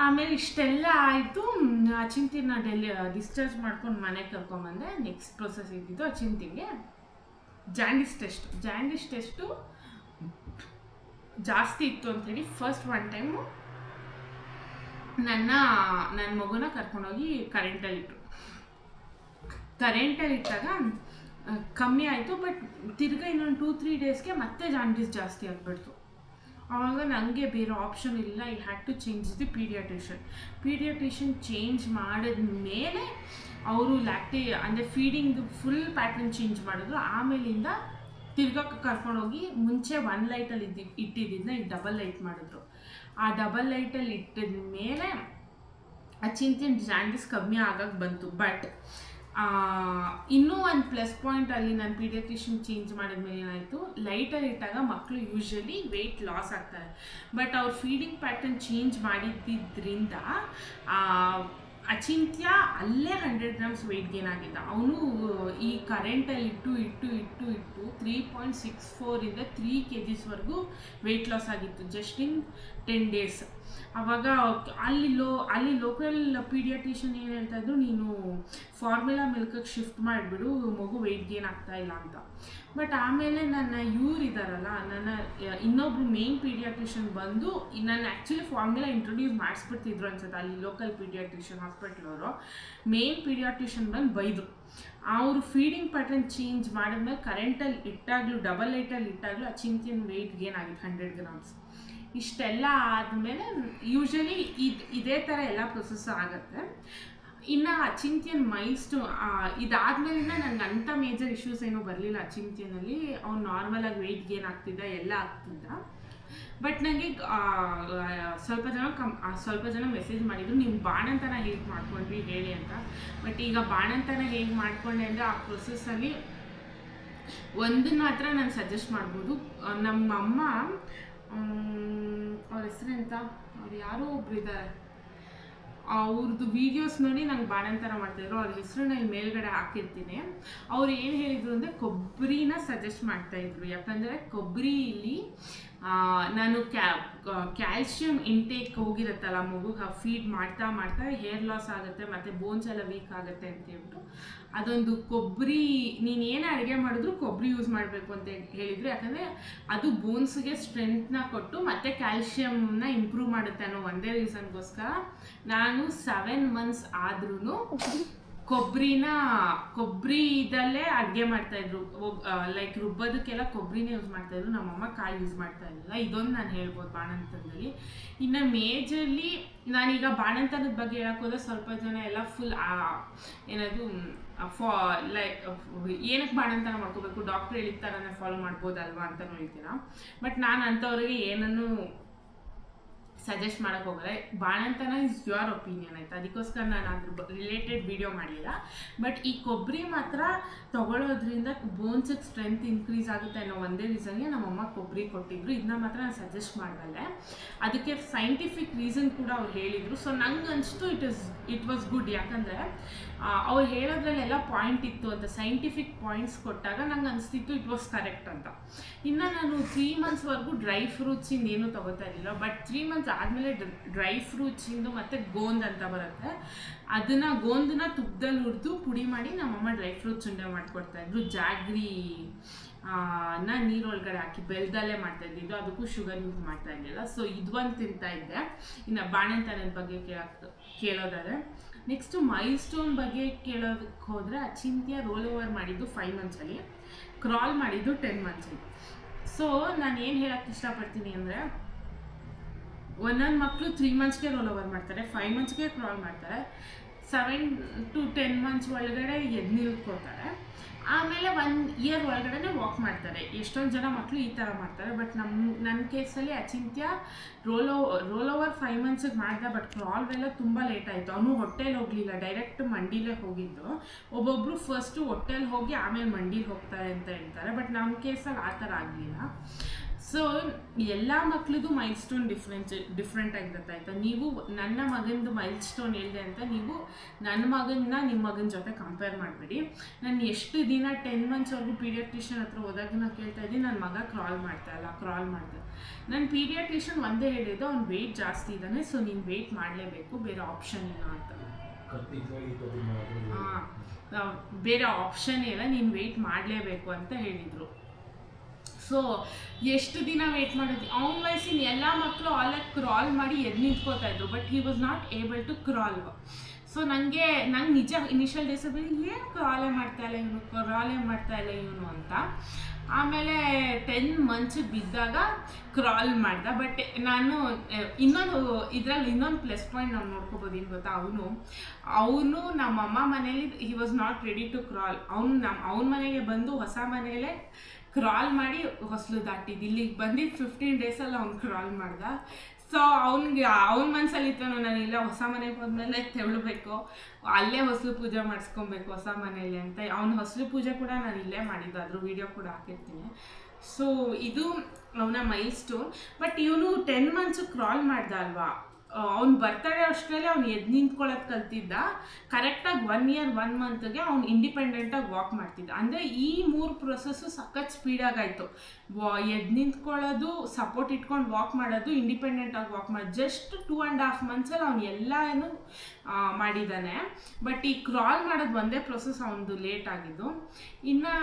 ಆಮೇಲೆ ಇಷ್ಟೆಲ್ಲ ಆಯಿತು. ಅಚಿಂತ್ಯನ ಡಿಸ್ಚಾರ್ಜ್ ಮಾಡ್ಕೊಂಡು ಮನೆಗೆ ಕರ್ಕೊಂಬಂದೆ. ನೆಕ್ಸ್ಟ್ ಪ್ರೊಸೆಸ್ ಇದ್ದಿದ್ದು ಅಚಿಂತ್ಯಗೆ ಜಾಂಡಿಸ್ ಟೆಸ್ಟು ಜಾಸ್ತಿ ಇತ್ತು ಅಂಥೇಳಿ ಫಸ್ಟ್ ಒನ್ ಟೈಮು ನನ್ನ ಮಗುನ ಕರ್ಕೊಂಡೋಗಿ ಕರೆಂಟಲ್ಲಿಟ್ಟರು. ಕರೆಂಟಲ್ಲಿಟ್ಟಾಗ ಕಮ್ಮಿ ಆಯಿತು. ಬಟ್ ತಿರ್ಗಾ ಇನ್ನೊಂದು 2-3 ಡೇಸ್ಗೆ ಮತ್ತೆ ಜಾಂಡಿಸ್ ಜಾಸ್ತಿ ಆಗಿಬಿಡ್ತು. ಆವಾಗ ನನಗೆ ಬೇರೆ ಆಪ್ಷನ್ ಇಲ್ಲ, I had to change the pediatrician change ಮಾಡಿದ ಮೇಲೆ ಅವರು ಅಂದರೆ ಫೀಡಿಂಗ್ ಫುಲ್ ಪ್ಯಾಟರ್ನ್ ಚೇಂಜ್ ಮಾಡಿದ್ರು. ಆಮೇಲಿಂದ ತಿರ್ಗಕ್ಕೆ ಕರ್ಕೊಂಡೋಗಿ ಮುಂಚೆ 1 ಲೈಟಲ್ಲಿ ಇಟ್ಟಿದ್ದನ್ನ ಈಗ ಡಬಲ್ ಲೈಟ್ ಮಾಡಿದ್ರು. ಆ ಡಬಲ್ ಲೈಟಲ್ಲಿ ಇಟ್ಟಿದ ಮೇಲೆ ಅಚಿಂತ್ಯನ ಜಾಂಡಿಸ್ ಕಮ್ಮಿ ಆಗಕ್ಕೆ ಬಂತು. ಬಟ್ ಇನ್ನೂ ಒಂದು ಪ್ಲಸ್ ಪಾಯಿಂಟ್ ಅಲ್ಲಿ ನಾನು ಪೀಡಿಯಾಟ್ರಿಷಿಯನ್ ಚೇಂಜ್ ಮಾಡಿದ್ಮೇಲೆ ಏನಾಯಿತು, ಲೈಟಲ್ಲಿ ಇಟ್ಟಾಗ ಮಕ್ಕಳು ಯೂಶ್ವಲಿ ವೆಯ್ಟ್ ಲಾಸ್ ಆಗ್ತಾರೆ. ಬಟ್ ಅವ್ರ ಫೀಡಿಂಗ್ ಪ್ಯಾಟರ್ನ್ ಚೇಂಜ್ ಮಾಡಿದ್ದರಿಂದ ಅಚಿಂತ್ಯ ಅಲ್ಲೇ 100 grams ವೆಯ್ಟ್ ಗೇನ್ ಆಗಿದ್ದ. ಅವನು ಈ ಕರೆಂಟಲ್ಲಿ ಇಟ್ಟು 3.64 3 kgs ವೆಯ್ಟ್ ಲಾಸ್ ಆಗಿತ್ತು ಜಸ್ಟ್ ಇನ್ 10 days. ಆವಾಗ ಅಲ್ಲಿ ಲೋಕಲ್ ಪೀಡಿಯಾಟ್ರಿಷಿಯನ್ ಏನು ಹೇಳ್ತಾ ಇದ್ರು, ನೀನು ಫಾರ್ಮುಲಾ ಮಿಲ್ಕಿಗೆ ಶಿಫ್ಟ್ ಮಾಡಿಬಿಡು, ಮಗು ವೆಯ್ಟ್ ಗೇನ್ ಆಗ್ತಾ ಇಲ್ಲ ಅಂತ. ಬಟ್ ಆಮೇಲೆ ನನ್ನ ಇದ್ದಾರಲ್ಲ, ನನ್ನ ಇನ್ನೊಬ್ರು ಮೇನ್ ಪೀಡಿಯಾಟ್ರಿಷಿಯನ್ ಬಂದು ನನ್ನ ಆ್ಯಕ್ಚುಲಿ ಫಾರ್ಮುಲಾ ಇಂಟ್ರೊಡ್ಯೂಸ್ ಮಾಡಿಸ್ಬಿಡ್ತಿದ್ರು ಅನ್ಸುತ್ತೆ. ಅಲ್ಲಿ ಲೋಕಲ್ ಪೀಡಿಯಾಟ್ರಿಷಿಯನ್ ಹಾಸ್ಪಿಟ್ಲ್ ಅವರು ಮೇನ್ ಪೀಡಿಯಾಟ್ರಿಷಿಯನ್ ಬಂದು ಬೈದರು. ಅವರು ಫೀಡಿಂಗ್ ಪ್ಯಾಟರ್ನ್ ಚೇಂಜ್ ಮಾಡಿದ್ಮೇಲೆ ಕರೆಂಟಲ್ಲಿ ಇಟ್ಟಾಗಲೂ ಡಬಲ್ ಲೈಟಲ್ಲಿ ಇಟ್ಟಾಗಲೂ ಅಚಿಂತ್ಯನ ವೆಯ್ಟ್ ಗೇನ್ ಆಗಿತ್ತು 100 grams. ಇಷ್ಟೆಲ್ಲ ಆದಮೇಲೆ ಯೂಶ್ವಲಿ ಇದೇ ಥರ ಎಲ್ಲ ಪ್ರೊಸೆಸ್ ಆಗುತ್ತೆ. ಇನ್ನು ಅಚಿಂತ್ಯನ್ ಇದಾದ್ಮೇಲಿಂದ ನನಗೆ ಅಂಥ ಮೇಜರ್ ಇಶ್ಯೂಸ್ ಏನೂ ಬರಲಿಲ್ಲ ಅಚಿಂತ್ಯನಲ್ಲಿ. ಅವ್ನು ನಾರ್ಮಲಾಗಿ ವೆಯ್ಟ್ ಗೇನ್ ಆಗ್ತಿದ್ದ, ಎಲ್ಲ ಆಗ್ತಿದ್ದ. ಬಟ್ ನನಗೆ ಸ್ವಲ್ಪ ಜನ ಮೆಸೇಜ್ ಮಾಡಿದ್ರು, ನೀವು ಬಾಣಂತನ ಹೇಗೆ ಮಾಡ್ಕೊಂಡ್ರಿ ಹೇಳಿ ಅಂತ. ಬಟ್ ಈಗ ಬಾಣಂತನ ಹೇಗೆ ಮಾಡ್ಕೊಂಡೆ ಅಂದರೆ ಆ ಪ್ರೊಸೆಸ್ಸಲ್ಲಿ ಒಂದನ್ನು ಮಾತ್ರ ನಾನು ಸಜೆಸ್ಟ್ ಮಾಡ್ಬೋದು. ನಮ್ಮ ಅಮ್ಮ ಅವ್ರ ಹೆಸರೆಂತ, ಅವ್ರು ಯಾರೋ ಒಬ್ರು ಇದ್ದಾರೆ, ಅವ್ರದ್ದು ವೀಡಿಯೋಸ್ ನೋಡಿ ನಂಗೆ ಬಾಣಂತರ ಮಾಡ್ತಾಯಿದ್ರು. ಅವ್ರ ಹೆಸರನ್ನ ಇಲ್ಲಿ ಮೇಲ್ಗಡೆ ಹಾಕಿರ್ತೀನಿ. ಅವ್ರು ಏನು ಹೇಳಿದರು ಅಂದರೆ ಕೊಬ್ಬರಿನ ಸಜೆಸ್ಟ್ ಮಾಡ್ತಾಯಿದ್ರು. ಯಾಕಂದರೆ ಕೊಬ್ಬರಿಲಿ ನಾನು ಕ್ಯಾಲ್ಶಿಯಂ ಇಂಟೇಕ್ ಹೋಗಿರುತ್ತಲ್ಲ ಮಗುಗೆ, ಫೀಡ್ ಮಾಡ್ತಾ ಹೇರ್ ಲಾಸ್ ಆಗುತ್ತೆ ಮತ್ತು ಬೋನ್ಸ್ ಎಲ್ಲ ವೀಕ್ ಆಗುತ್ತೆ ಅಂತ ಹೇಳ್ಬಿಟ್ಟು ಅದೊಂದು ಕೊಬ್ಬರಿ ನೀನೇನು ಅಡುಗೆ ಮಾಡಿದ್ರು ಕೊಬ್ಬರಿ ಯೂಸ್ ಮಾಡಬೇಕು ಅಂತ ಹೇಳಿದರು. ಯಾಕಂದರೆ ಅದು ಬೋನ್ಸ್ಗೆ ಸ್ಟ್ರೆಂತ್ನ ಕೊಟ್ಟು ಮತ್ತು ಕ್ಯಾಲ್ಶಿಯಮ್ನ ಇಂಪ್ರೂವ್ ಮಾಡುತ್ತೆ ಅನ್ನೋ ಒಂದೇ ರೀಸನ್ಗೋಸ್ಕರ ನಾನು 7 months ಆದ್ರೂ ಕೊಬ್ಬರಿದಲ್ಲೇ ಅಡುಗೆ ಮಾಡ್ತಾಯಿದ್ರು. ಲೈಕ್ ರುಬ್ಬೋದಕ್ಕೆಲ್ಲ ಕೊಬ್ಬರಿನೇ ಯೂಸ್ ಮಾಡ್ತಾಯಿದ್ರು. ನಮ್ಮಮ್ಮ ಕಾಯಿ ಯೂಸ್ ಮಾಡ್ತಾ ಇರಲಿಲ್ಲ. ಇದೊಂದು ನಾನು ಹೇಳ್ಬೋದು ಬಾಣಂತನದಲ್ಲಿ. ಇನ್ನು ಮೇಜರ್ಲಿ ನಾನೀಗ ಬಾಣಂತನದ ಬಗ್ಗೆ ಹೇಳೋಕ್ಕೋದ್ರೆ ಸ್ವಲ್ಪ ಜನ ಎಲ್ಲ ಫುಲ್ ಏನದು ಏನಕ್ಕೆ ಬಾಣಂತನ ಮಾಡ್ಕೋಬೇಕು, ಡಾಕ್ಟ್ರ್ ಹೇಳಿದ ಥರನೇ ಫಾಲೋ ಮಾಡ್ಬೋದಲ್ವಾ ಅಂತಲೂ ಹೇಳ್ತೀರಾ. ಬಟ್ ನಾನು ಅಂಥವ್ರಿಗೆ ಏನನ್ನು ಸಜೆಸ್ಟ್ ಮಾಡೋಕ್ಕೆ ಹೋಗಲ್ಲ. ಬಾಣಂತನ ಇಸ್ ಯುವರ್ ಒಪಿನಿಯನ್ ಆಯಿತಾ, ಅದಕ್ಕೋಸ್ಕರ ನಾನು ಅದ್ರ ರಿಲೇಟೆಡ್ ವಿಡಿಯೋ ಮಾಡಲಿಲ್ಲ. ಬಟ್ ಈ ಕೊಬ್ಬರಿ ಮಾತ್ರ ತೊಗೊಳೋದ್ರಿಂದ ಬೋನ್ಸಿಗೆ ಸ್ಟ್ರೆಂತ್ ಇನ್ಕ್ರೀಸ್ ಆಗುತ್ತೆ ಅನ್ನೋ ಒಂದೇ ರೀಸನ್ಗೆ ನಮ್ಮಮ್ಮ ಕೊಬ್ಬರಿ ಕೊಟ್ಟಿದ್ರು. ಇದನ್ನ ಮಾತ್ರ ನಾನು ಸಜೆಸ್ಟ್ ಮಾಡಬಲ್ಲೆ. ಅದಕ್ಕೆ ಸೈಂಟಿಫಿಕ್ ರೀಸನ್ ಕೂಡ ಅವ್ರು ಹೇಳಿದರು. ಸೊ ನಂಗೆ ಅನಿಸ್ತು ಇಟ್ ವಾಸ್ ಗುಡ್. ಯಾಕಂದರೆ ಅವ್ರು ಹೇಳೋದ್ರಲ್ಲೆಲ್ಲ ಪಾಯಿಂಟ್ ಇತ್ತು ಅಂತ, ಸೈಂಟಿಫಿಕ್ ಪಾಯಿಂಟ್ಸ್ ಕೊಟ್ಟಾಗ ನಂಗೆ ಅನಿಸ್ತಿತ್ತು ಇಟ್ ವಾಸ್ ಕರೆಕ್ಟ್ ಅಂತ. ಇನ್ನು ನಾನು 3 monthsವರೆಗೂ ಡ್ರೈ ಫ್ರೂಟ್ಸಿಂದ ಏನೂ ತೊಗೋತಾ ಇರಲಿಲ್ಲ. ಬಟ್ 3 months ಆದಮೇಲೆ ಡ್ರೈ ಫ್ರೂಟ್ಸಿಂದು ಮತ್ತು ಗೋಂದ್ ಅಂತ ಬರುತ್ತೆ, ಅದನ್ನು ಗೋಂದನ್ನ ತುಪ್ಪದಲ್ಲಿ ಹುರಿದು ಪುಡಿ ಮಾಡಿ ನಮ್ಮಮ್ಮ ಡ್ರೈ ಫ್ರೂಟ್ಸ್ ಉಂಡೆ ಮಾಡಿಕೊಡ್ತಾಯಿದ್ರು. ಜಾಗ್ರಿ ನೀರೊಳಗಡೆ ಹಾಕಿ ಬೆಲ್ಲದಲ್ಲೇ ಮಾಡ್ತಾಯಿದ್ದಿದ್ದು, ಅದಕ್ಕೂ ಶುಗರ್ ಯೂಸ್ ಮಾಡ್ತಾ ಇರಲಿಲ್ಲ. ಸೊ ಇದೊಂದು ತಿಂತಾಯಿದ್ದೆ. ಇನ್ನು ಬಾಣಂತನದ ಬಗ್ಗೆ ಕೇಳೋದಾದರೆ ನೆಕ್ಸ್ಟು ಮೈಲ್ ಸ್ಟೋನ್ ಬಗ್ಗೆ ಕೇಳೋದಕ್ಕೆ ಹೋದರೆ ಅಚಿಂತ್ಯ ರೋಲ್ ಓವರ್ ಮಾಡಿದ್ದು 5 monthsಲ್ಲಿ, ಕ್ರಾಲ್ ಮಾಡಿದ್ದು 10 monthsಲ್ಲಿ. ಸೊ ನಾನು ಏನು ಹೇಳೋಕ್ಕೆ ಇಷ್ಟಪಡ್ತೀನಿ ಅಂದರೆ, ಒಂದೊಂದು ಮಕ್ಕಳು 3 monthsಗೆ ರೋಲ್ ಓವರ್ ಮಾಡ್ತಾರೆ, 5 monthsಗೆ ಕ್ರಾಲ್ ಮಾಡ್ತಾರೆ, 7 to 10 months ಒಳಗಡೆ ಎದ್ದು ನಿಲ್ಕೋತಾರೆ. ಆಮೇಲೆ 1 ಇಯರ್ ಒಳಗಡೆ ವಾಕ್ ಮಾಡ್ತಾರೆ. ಎಷ್ಟೊಂದು ಜನ ಮಕ್ಕಳು ಈ ಥರ ಮಾಡ್ತಾರೆ. ಬಟ್ ನನ್ನ ಕೇಸಲ್ಲಿ ಅಚಿಂತ್ಯ ರೋಲ್ ಓವರ್ 5 ಮಂತ್ಸಿಗೆ ಮಾಡ್ದೆ. ಬಟ್ ಕ್ರಾಲ್ವೆಲ್ಲ ತುಂಬ ಲೇಟ್ ಆಯಿತು. ಅವನು ಹೊಟ್ಟೆಲಿ ಹೋಗಲಿಲ್ಲ, ಡೈರೆಕ್ಟ್ ಮಂಡಿಲೇ ಹೋಗಿದ್ದು. ಒಬ್ಬೊಬ್ಬರು ಫಸ್ಟು ಹೊಟ್ಟೆಲಿ ಹೋಗಿ ಆಮೇಲೆ ಮಂಡಿಲಿ ಹೋಗ್ತಾರೆ ಅಂತ ಹೇಳ್ತಾರೆ. ಬಟ್ ನಮ್ಮ ಕೇಸಲ್ಲಿ ಆ ಥರ ಆಗಲಿಲ್ಲ. ಸೊ ಎಲ್ಲ ಮಕ್ಳದ್ದು ಮೈಲ್ ಸ್ಟೋನ್ ಡಿಫ್ರೆಂಟ್ ಆಗಿರುತ್ತೆ ಆಯಿತಾ. ನೀವು ನನ್ನ ಮಗನದು ಮೈಲ್ ಸ್ಟೋನ್ ಹೇಳಿದೆ ಅಂತ ನೀವು ನನ್ನ ಮಗನ ನಿಮ್ಮ ಮಗನ ಜೊತೆ ಕಂಪೇರ್ ಮಾಡಬೇಡಿ. ನಾನು ಎಷ್ಟು ದಿನ 10 ಮಂತ್ಸ್ವರೆಗೂ ಪೀಡಿಯಾಟ್ರಿಷಿಯನ್ ಹತ್ರ ಹೋದಾಗ ನಾನು ಕೇಳ್ತಾ ಇದ್ದೀನಿ, ನನ್ನ ಮಗ ಕ್ರಾಲ್ ಮಾಡಿದೆ. ನನ್ನ ಪೀಡಿಯಾಟ್ರಿಷಿಯನ್ ಒಂದೇ ಹೇಳಿದ್ದು, ಅವ್ನು ವೆಯ್ಟ್ ಜಾಸ್ತಿ ಇದ್ದಾನೆ, ಸೊ ನೀನು ವೆಯ್ಟ್ ಮಾಡಲೇಬೇಕು, ಬೇರೆ ಆಪ್ಷನ್ ಇಲ್ಲ ಅಂತ. ಬೇರೆ ಆಪ್ಷನ್ ಇಲ್ಲ, ನೀನು ವೆಯ್ಟ್ ಮಾಡಲೇಬೇಕು ಅಂತ ಹೇಳಿದರು. ಸೊ ಎಷ್ಟು ದಿನ ವೆಯ್ಟ್ ಮಾಡೋದು. ಅವ್ನ ವಯಸ್ಸಿನ ಎಲ್ಲ ಮಕ್ಕಳು ಆಲ್ರೆಡಿ ಕ್ರಾಲ್ ಮಾಡಿ ಎದ್ದು ನಿಂತ್ಕೋತಾ ಇದ್ರು. But he was not able to crawl. So ನಂಗೆ ನಿಜ ಇನಿಷಿಯಲ್ ಡೇಸಲ್ಲಿ ಏನು ಕ್ರಾಲೇ ಮಾಡ್ತಾ ಇಲ್ಲ ಇವನು ಅಂತ. ಆಮೇಲೆ 10 ಮಂತ್ಸಿಗೆ ಬಿದ್ದಾಗ ಕ್ರಾಲ್ ಮಾಡ್ದೆ. ಬಟ್ ನಾನು ಇನ್ನೊಂದು ಪ್ಲಸ್ ಪಾಯಿಂಟ್ ನಾವು ನೋಡ್ಕೋಬೋದು. ಏನು ಗೊತ್ತಾ, ಅವನು ನಮ್ಮಮ್ಮ ಮನೇಲಿ he was not ready to crawl. ಅವನ ಮನೆಗೆ ಬಂದು ಹೊಸ ಮನೆಯಲ್ಲೇ ಕ್ರಾಲ್ ಮಾಡಿ ಹೊಸಲು ದಾಟಿದ್ದು. ಇಲ್ಲಿಗೆ ಬಂದಿದ್ದು 15 ಡೇಸಲ್ಲಿ ಅವ್ನು ಕ್ರಾಲ್ ಮಾಡ್ದ. ಸೊ ಅವ್ನ ಮನಸ್ಸಲ್ಲಿ ಇತ್ತು, ನಾನು ಇಲ್ಲ ಹೊಸ ಮನೆಗೆ ಹೋದ್ಮೇಲೆ ತೆವಳಬೇಕು, ಅಲ್ಲೇ ಹೊಸಲು ಪೂಜೆ ಮಾಡಿಸ್ಕೊಬೇಕು ಹೊಸ ಮನೇಲಿ ಅಂತ. ಅವ್ನ ಹೊಸಲು ಪೂಜೆ ಕೂಡ ನಾನು ಇಲ್ಲೇ ಮಾಡಿದ್ದು, ಅದ್ರ ವೀಡಿಯೋ ಕೂಡ ಹಾಕಿರ್ತೀನಿ. ಸೊ ಇದು ಅವನ ಮೈಲ್ ಸ್ಟೋನ್. ಬಟ್ ಇವನು 10 ಮಂತ್ಸು ಕ್ರಾಲ್ ಮಾಡ್ದ ಅಲ್ವಾ, ಅವ್ನು ಬರ್ತಡೇ ಅಷ್ಟರಲ್ಲಿ ಅವ್ನು ಎದ್ದು ನಿಂತ್ಕೊಳ್ಳೋದು ಕಲ್ತಿದ್ದ. ಕರೆಕ್ಟಾಗಿ 1 ಇಯರ್ 1 ಮಂತ್ಗೆ ಅವ್ನು ಇಂಡಿಪೆಂಡೆಂಟಾಗಿ ವಾಕ್ ಮಾಡ್ತಿದ್ದ. ಅಂದರೆ ಈ 3 ಪ್ರೊಸೆಸ್ಸು ಸಖತ್ ಸ್ಪೀಡಾಗಾಯಿತು. ಎದ್ದು ನಿಂತ್ಕೊಳ್ಳೋದು, ಸಪೋರ್ಟ್ ಇಟ್ಕೊಂಡು ವಾಕ್ ಮಾಡೋದು, ಇಂಡಿಪೆಂಡೆಂಟಾಗಿ ವಾಕ್ ಮಾಡೋದು. ಜಸ್ಟ್ 2.5 ಮಂತ್ಸಲ್ಲಿ ಅವ್ನು ಎಲ್ಲನೂ ಮಾಡಿದ್ದಾನೆ. ಬಟ್ ಈ ಕ್ರಾಲ್ ಮಾಡೋದು ಒಂದೇ ಪ್ರೊಸೆಸ್ ಅವನದು ಲೇಟ್ ಆಗಿದ್ದು. ಇನ್ನು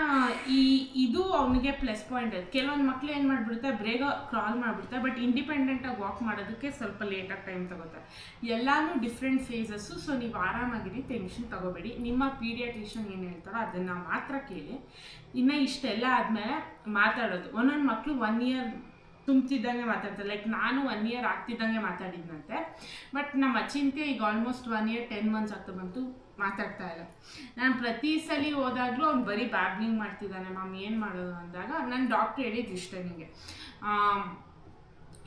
ಇದು ಅವನಿಗೆ ಪ್ಲಸ್ ಪಾಯಿಂಟ್. ಕೆಲವೊಂದು ಮಕ್ಕಳು ಏನು ಮಾಡಿಬಿಡ್ತಾರೆ, ಬೇಗ ಕ್ರಾಲ್ ಮಾಡಿಬಿಡ್ತಾರೆ. ಬಟ್ ಇಂಡಿಪೆಂಡೆಂಟಾಗಿ ವಾಕ್ ಮಾಡೋದಕ್ಕೆ ಸ್ವಲ್ಪ ಲೇಟಾಗಿ ಟೈಮ್ ತಗೋತಾರೆ. ಎಲ್ಲನೂ ಡಿಫ್ರೆಂಟ್ ಫೇಸಸ್ಸು. ಸೊ ನೀವು ಆರಾಮಾಗಿರಿ, ಟೆನ್ಷನ್ ತಗೋಬೇಡಿ. ನಿಮ್ಮ ಪೀಡಿಯಾಟ್ರಿಷಿಯನ್ ಏನು ಹೇಳ್ತಾರೋ ಅದನ್ನು ಮಾತ್ರ ಕೇಳಿ. ಇನ್ನು ಇಷ್ಟೆಲ್ಲ ಆದಮೇಲೆ ಮಾತಾಡೋದು. ಒಂದೊಂದು ಮಕ್ಕಳು 1 ಇಯರ್ ತುಂಬ್ತಿದ್ದಂಗೆ ಮಾತಾಡ್ತಾರೆ. ಲೈಕ್ ನಾನು 1 ಇಯರ್ ಆಗ್ತಿದ್ದಂಗೆ ಮಾತಾಡಿದ್ನಂತೆ. ಬಟ್ ನಮ್ಮ ಅಚಿಂತ್ಯ ಈಗ ಆಲ್ಮೋಸ್ಟ್ 1 ಇಯರ್ 10 ಮಂತ್ಸ್ ಆಗ್ತಾ ಬಂತು, ಮಾತಾಡ್ತಾ ಇಲ್ಲ. ನಾನು ಪ್ರತಿ ಸಲ ಹೋದಾಗಲೂ ಅವ್ನು ಬರೀ ಬ್ಯಾಬ್ಲಿಂಗ್ ಮಾಡ್ತಿದ್ದಾನೆ. ಮ್ಯಾಮ್ ಏನು ಮಾಡೋದು ಅಂದಾಗ ನನ್ನ ಡಾಕ್ಟ್ರ್ ಹೇಳಿದ್ದು ಇಷ್ಟ, ನಿಮಗೆ